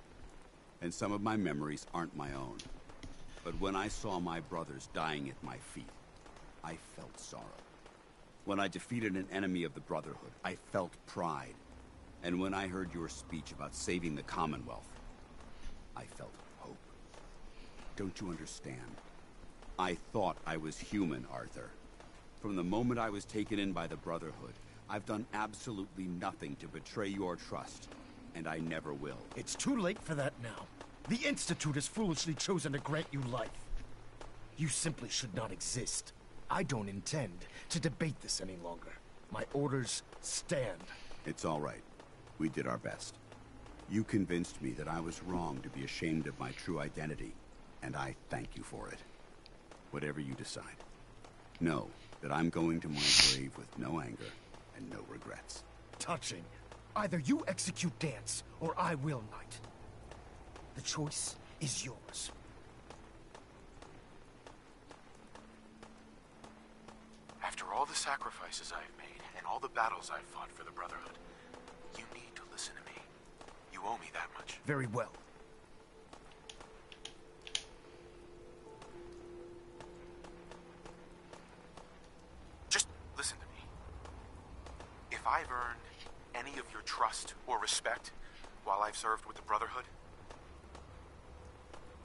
And some of my memories aren't my own. But when I saw my brothers dying at my feet, I felt sorrow. When I defeated an enemy of the Brotherhood, I felt pride. And when I heard your speech about saving the Commonwealth, I felt hope. Don't you understand? I thought I was human, Arthur. From the moment I was taken in by the Brotherhood, I've done absolutely nothing to betray your trust. And I never will. It's too late for that now. The Institute has foolishly chosen to grant you life. You simply should not exist. I don't intend to debate this any longer. My orders stand. It's all right. We did our best. You convinced me that I was wrong to be ashamed of my true identity, and I thank you for it. Whatever you decide. Know that I'm going to my grave with no anger and no regrets. Touching. Either you execute Dance, or I will, Knight. The choice is yours. After all the sacrifices I've made, and all the battles I've fought for the Brotherhood, you need to listen to me. You owe me that much. Very well. Just listen to me. If I've earned any of your trust or respect while I've served with the Brotherhood,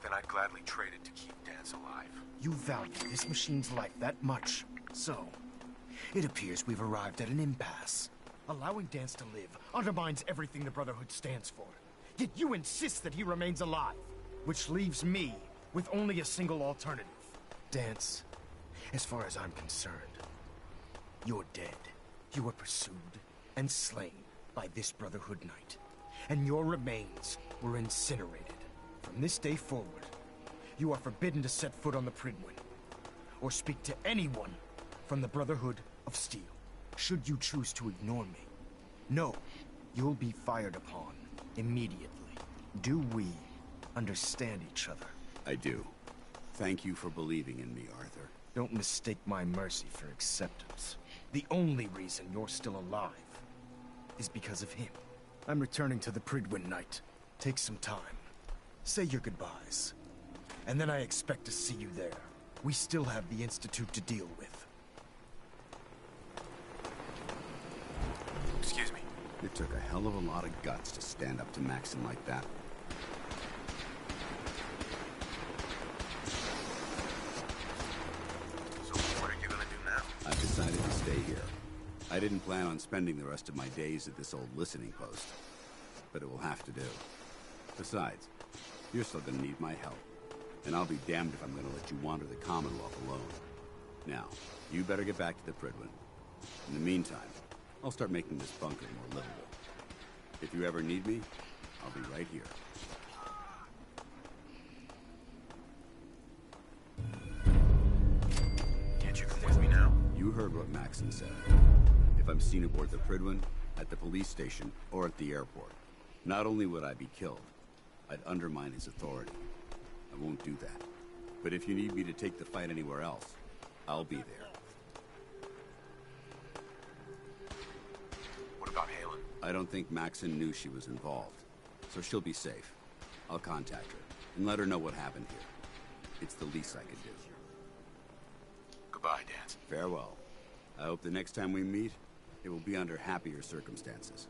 then I'd gladly trade it to keep Dance alive. You value this machine's life that much. So, it appears we've arrived at an impasse. Allowing Dance to live undermines everything the Brotherhood stands for. Yet you insist that he remains alive, which leaves me with only a single alternative. Dance, as far as I'm concerned, you're dead. You were pursued and slain by this Brotherhood Knight, and your remains were incinerated. From this day forward, you are forbidden to set foot on the Pridwin, or speak to anyone from the Brotherhood of Steel. Should you choose to ignore me, know you'll be fired upon immediately. Do we understand each other? I do. Thank you for believing in me, Arthur. Don't mistake my mercy for acceptance. The only reason you're still alive is because of him. I'm returning to the Pridwin Knight. Take some time. Say your goodbyes. And then I expect to see you there. We still have the Institute to deal with. Excuse me. It took a hell of a lot of guts to stand up to Maxon like that. So what are you gonna do now? I've decided to stay here. I didn't plan on spending the rest of my days at this old listening post, but it will have to do. Besides, you're still gonna need my help, and I'll be damned if I'm gonna let you wander the Commonwealth alone. Now, you better get back to the Pridwin. In the meantime, I'll start making this bunker more livable. If you ever need me, I'll be right here. Can't you come with me now? You heard what Maxon said. If I'm seen aboard the Pridwin, at the police station, or at the airport, not only would I be killed, I'd undermine his authority. I won't do that. But if you need me to take the fight anywhere else, I'll be there. What about Halen? I don't think Maxon knew she was involved, so she'll be safe. I'll contact her and let her know what happened here. It's the least I could do. Goodbye, Dance. Farewell. I hope the next time we meet, it will be under happier circumstances.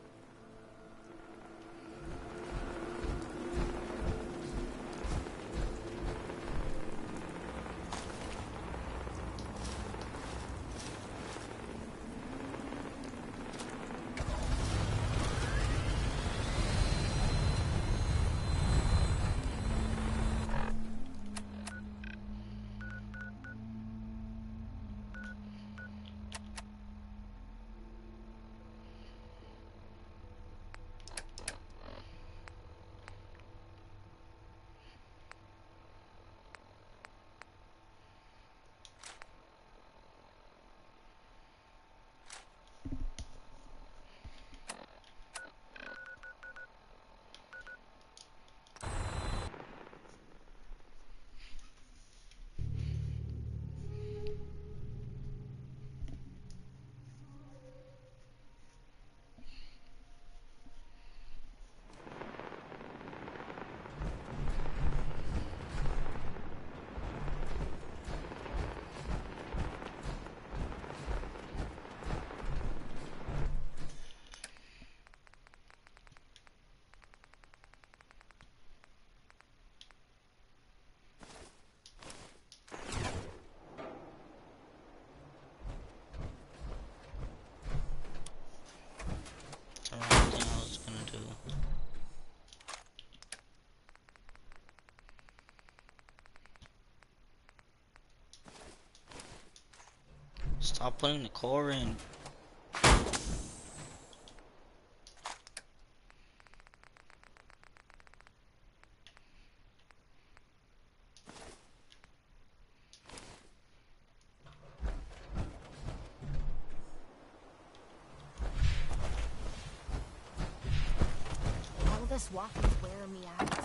Stop putting the core in. All this walking's wearing me out.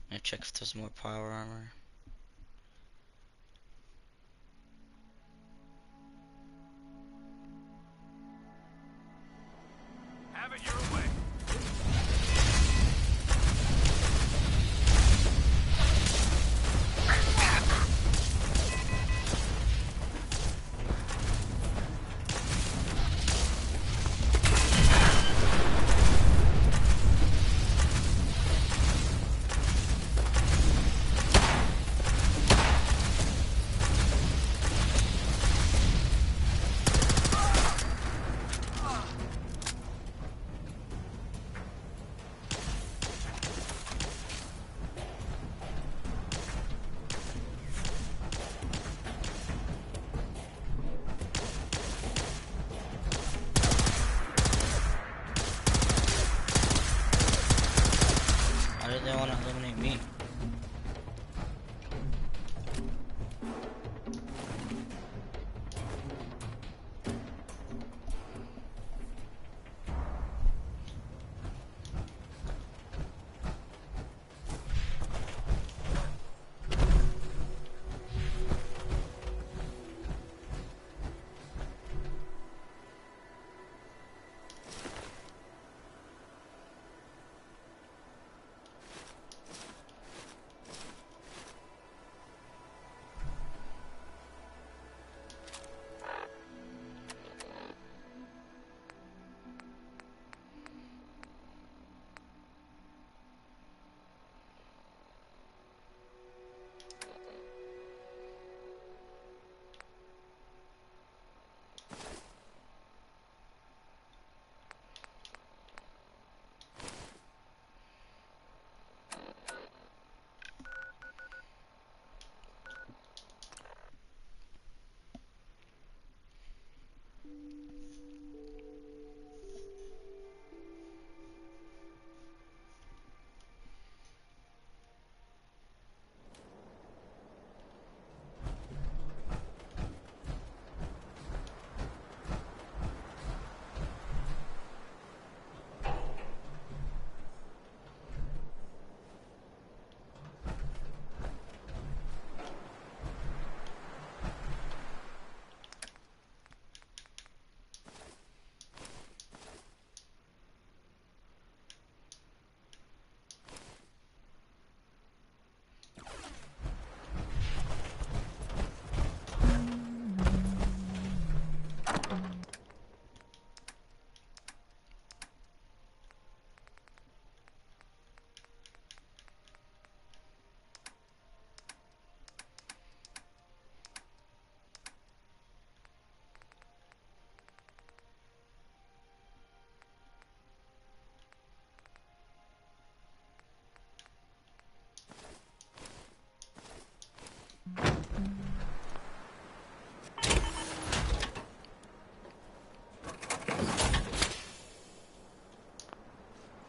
I'm gonna check if there's more power armor. Have it your way.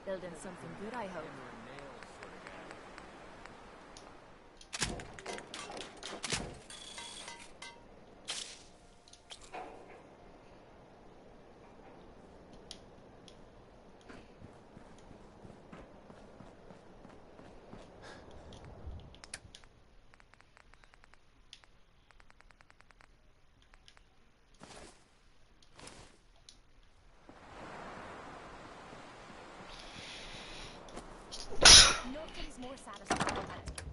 Building something good, I hope. Nothing's more satisfying than that.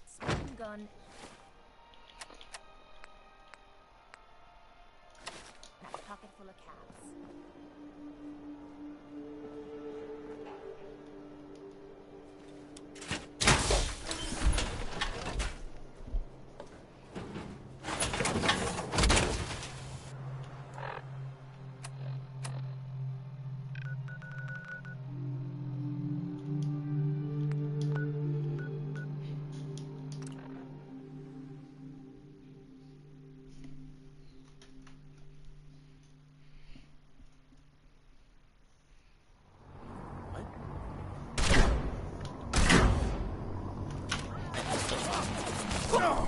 Spin gun. And a pocket full of cats.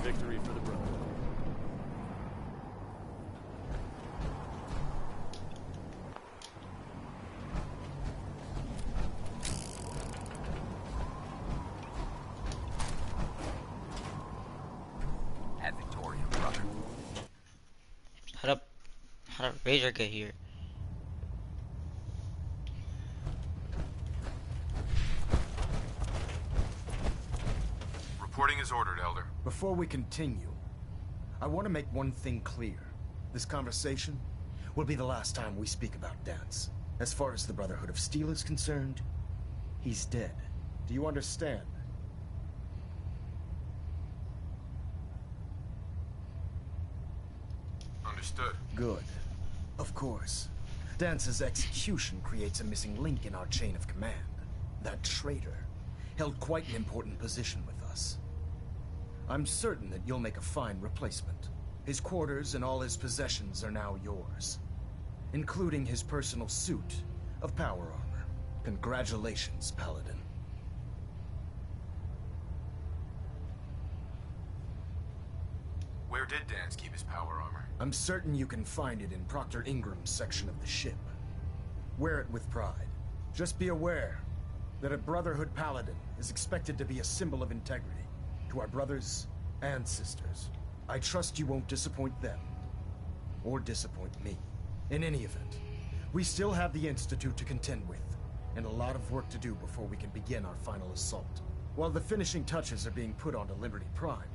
Victory for the brother. At Victoria, brother. How did Razor get here? Reporting is ordered, Elder. Before we continue, I want to make one thing clear. This conversation will be the last time we speak about Dance. As far as the Brotherhood of Steel is concerned, he's dead. Do you understand? Understood. Good. Of course. Dance's execution creates a missing link in our chain of command. That traitor held quite an important position with us. I'm certain that you'll make a fine replacement. His quarters and all his possessions are now yours, including his personal suit of power armor. Congratulations, Paladin. Where did Dance keep his power armor? I'm certain you can find it in Proctor Ingram's section of the ship. Wear it with pride. Just be aware that a Brotherhood Paladin is expected to be a symbol of integrity to our brothers and sisters. I trust you won't disappoint them, or disappoint me. In any event, we still have the Institute to contend with, and a lot of work to do before we can begin our final assault. While the finishing touches are being put onto Liberty Prime,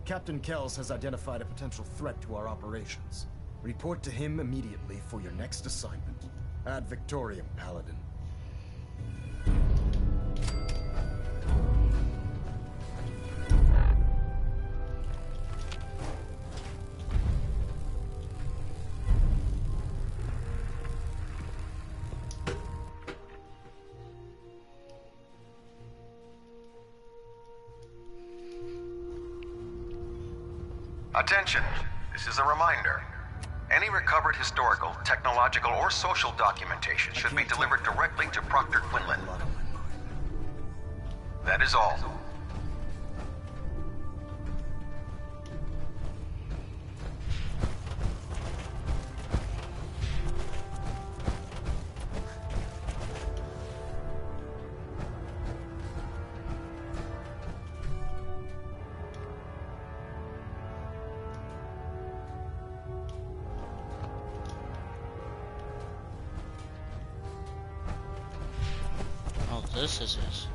Captain Kells has identified a potential threat to our operations. Report to him immediately for your next assignment. Ad Victoriam, Paladin. Attention, this is a reminder. Any recovered historical, technological, or social documentation should be delivered directly to Proctor Quinlan. That is all. Oh, this is it.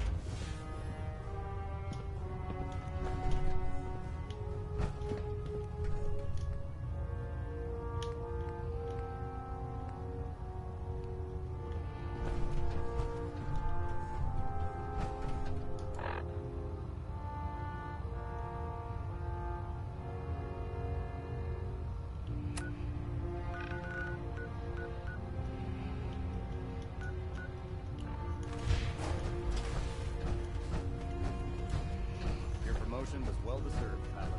attention was well deserved, Paladin.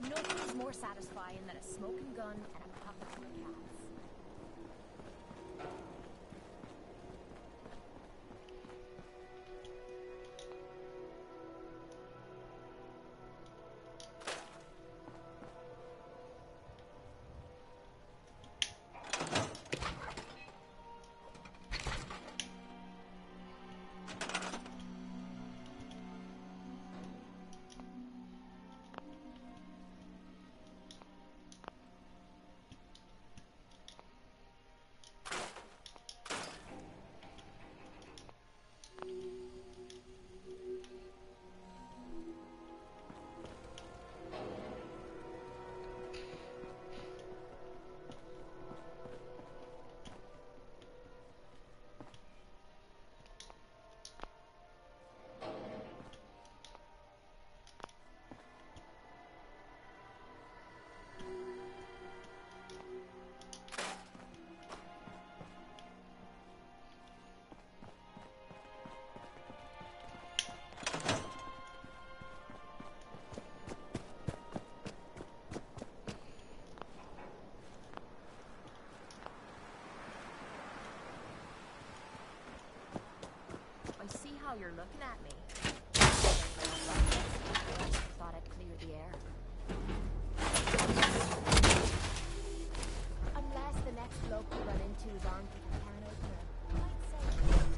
Nothing is more satisfying than a smoking gun and a pocket full of cats. I see how you're looking at me. Thought I'd clear the air. Unless the next bloke we run into is armed with a can opener. Quite safe.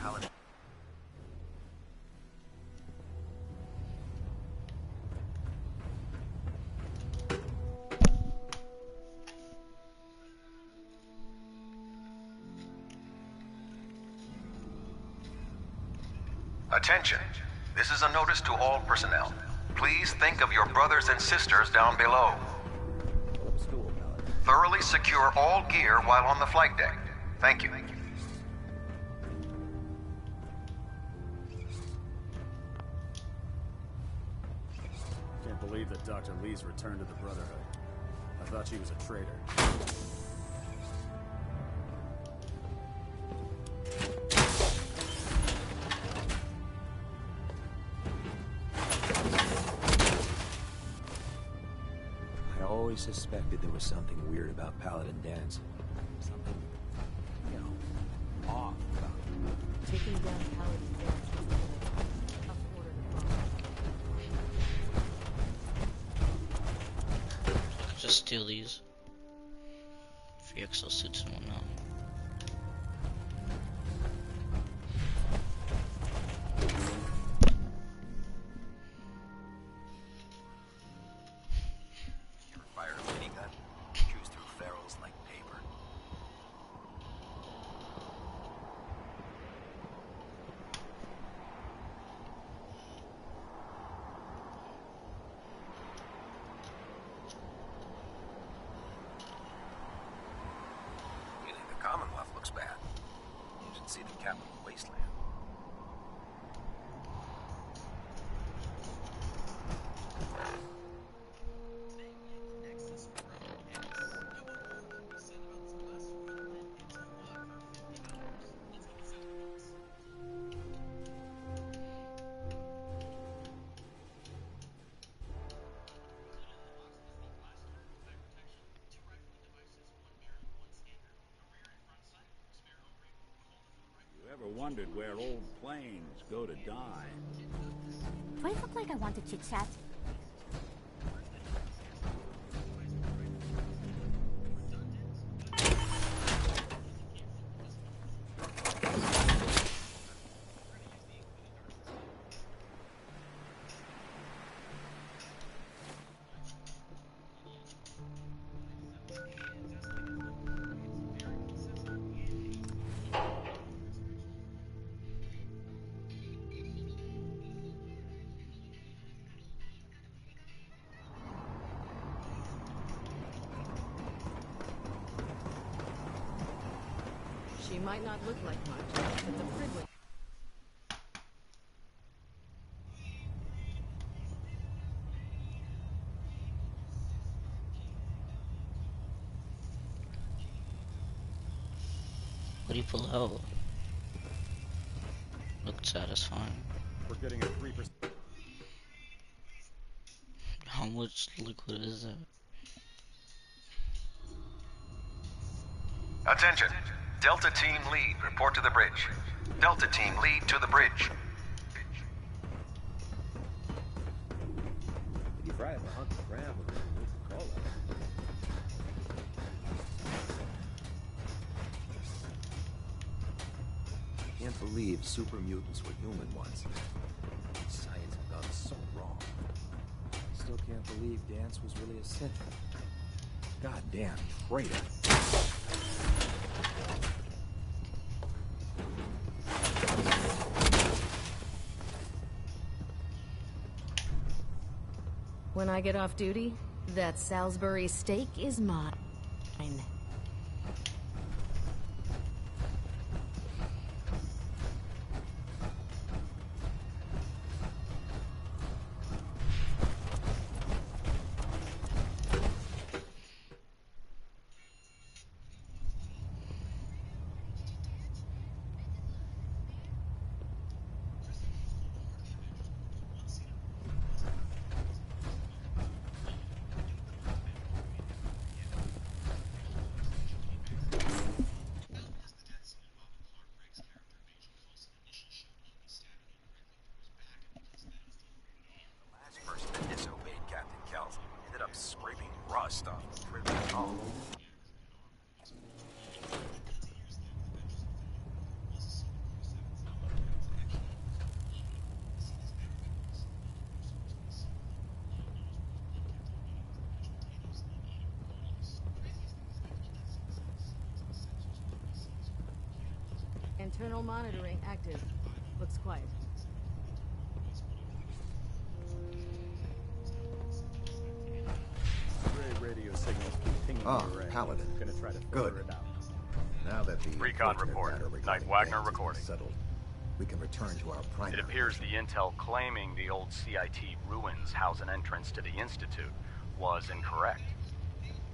Paladin. Attention. This is a notice to all personnel. Please think of your brothers and sisters down below. Thoroughly secure all gear while on the flight deck. Thank you. relieved that Dr. Lee's returned to the Brotherhood. I thought she was a traitor. I always suspected there was something weird about Paladin Dance. Something, you know, off about it. Taking down Paladin Dance was a quarter to I could just steal these. Free exosuits and whatnot. Fire a minigun, chews through ferals like paper. You think the Commonwealth looks bad? You should see the capital wasteland. You ever wondered where old planes go to die? Do I look like I want to chit-chat? She might not look like much, but the privilege. What do you pull out? Looked satisfying. We're getting a 3%. How much liquid is it? Attention. Delta Team Lead, report to the bridge. Delta Team Lead to the bridge. Did you fry up a hunk of crab with a cola? Can't believe super mutants were human once. Science has gone so wrong. Still can't believe Dance was really a Sith. Goddamn traitor. When I get off duty, that Salisbury steak is mine. Stuff. Oh. Internal monitoring active. Looks quiet. Radio signals keep pinging Ah, Paladin. Gonna try to Good. filter it out. Now that the Recon report. Knight Wagner recording. settled, we can return to our primary. It appears the intel claiming the old CIT ruins house an entrance to the Institute was incorrect.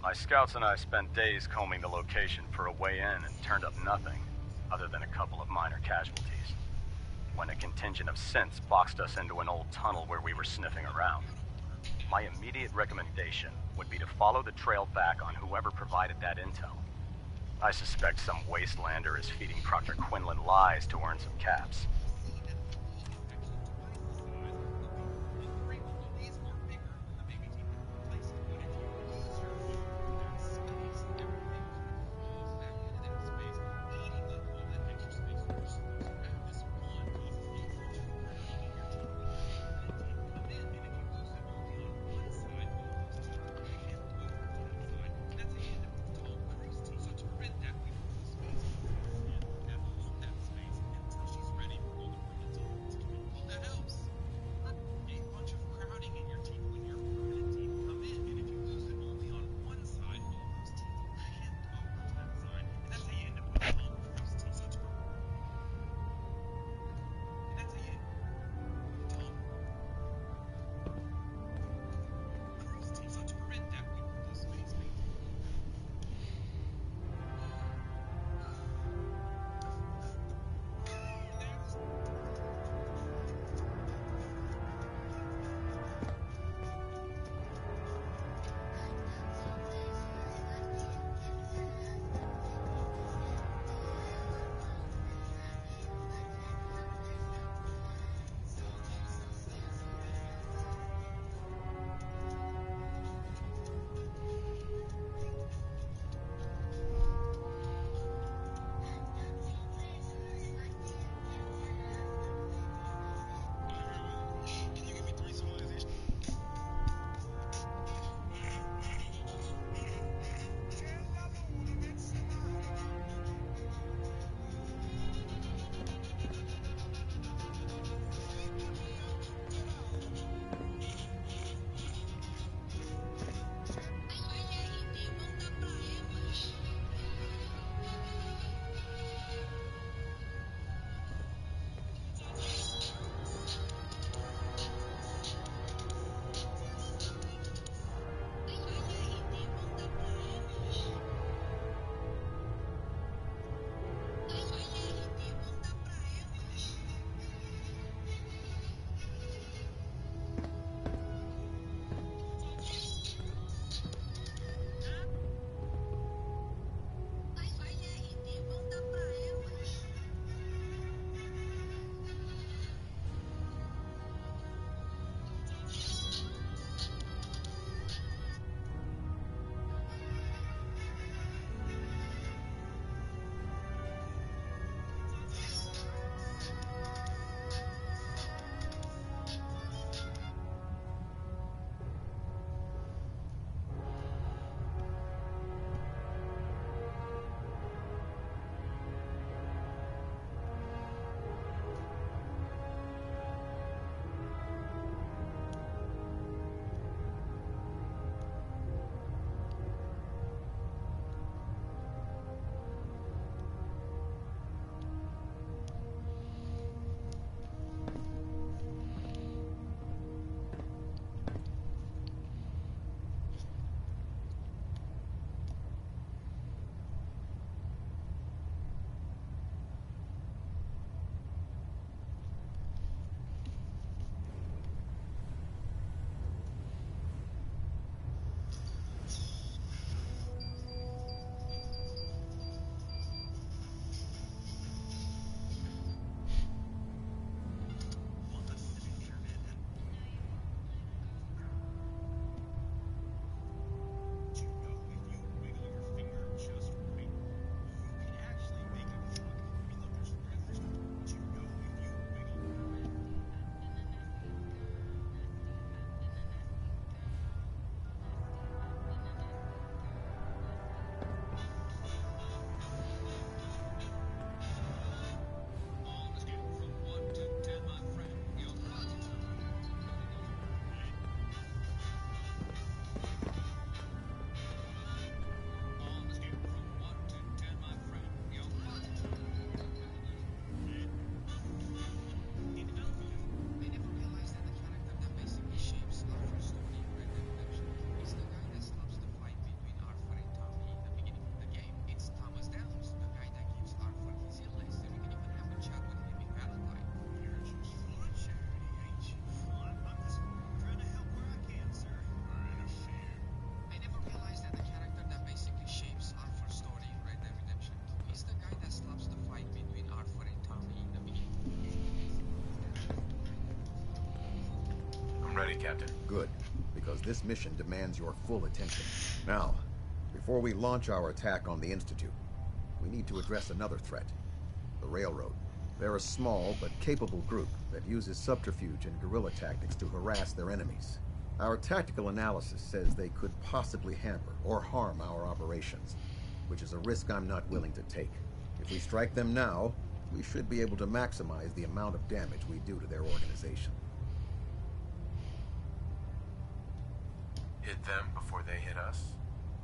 My scouts and I spent days combing the location for a way in and turned up nothing, other than a couple of minor casualties. When a contingent of synths boxed us into an old tunnel where we were sniffing around. My immediate recommendation would be to follow the trail back on whoever provided that intel. I suspect some wastelander is feeding Proctor Quinlan lies to earn some caps. Ready, Captain. Good, because this mission demands your full attention. Now, before we launch our attack on the Institute, we need to address another threat. The Railroad. They're a small but capable group that uses subterfuge and guerrilla tactics to harass their enemies. Our tactical analysis says they could possibly hamper or harm our operations, which is a risk I'm not willing to take. If we strike them now, we should be able to maximize the amount of damage we do to their organization. Hit them before they hit us?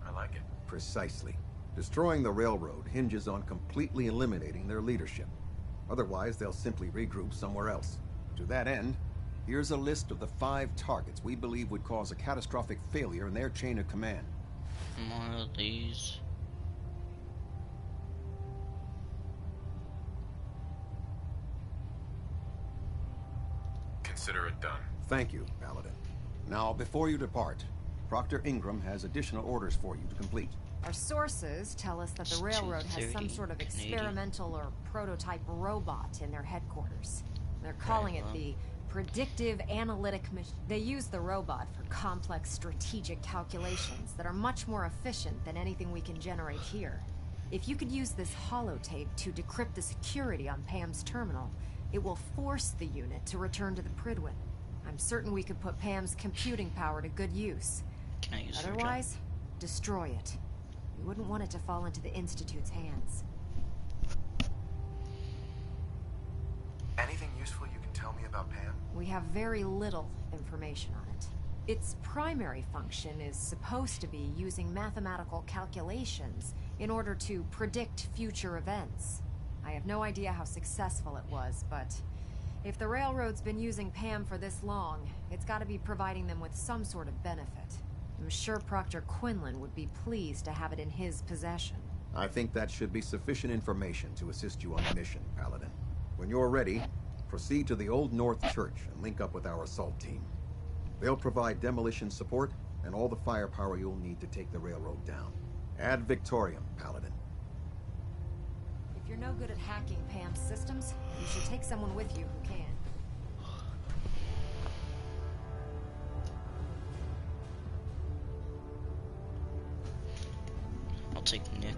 I like it. Precisely. Destroying the railroad hinges on completely eliminating their leadership. Otherwise, they'll simply regroup somewhere else. To that end, here's a list of the 5 targets we believe would cause a catastrophic failure in their chain of command. One of these. Consider it done. Thank you, Paladin. Now, before you depart, Proctor Ingram has additional orders for you to complete. Our sources tell us that the railroad has some sort of experimental or prototype robot in their headquarters. They're calling it the Predictive Analytic Machine. They use the robot for complex strategic calculations that are much more efficient than anything we can generate here. If you could use this holotape to decrypt the security on Pam's terminal, it will force the unit to return to the Pridwin. I'm certain we could put Pam's computing power to good use. Can I use Otherwise, destroy it. We wouldn't want it to fall into the Institute's hands. Anything useful you can tell me about Pam? We have very little information on it. Its primary function is supposed to be using mathematical calculations in order to predict future events. I have no idea how successful it was, but if the Railroad's been using Pam for this long, it's got to be providing them with some sort of benefit. I'm sure Proctor Quinlan would be pleased to have it in his possession. I think that should be sufficient information to assist you on the mission, Paladin. When you're ready, proceed to the Old North Church and link up with our assault team. They'll provide demolition support and all the firepower you'll need to take the railroad down. Ad Victoriam, Paladin. If you're no good at hacking Pam's systems, you should take someone with you who can. I'll take Nick.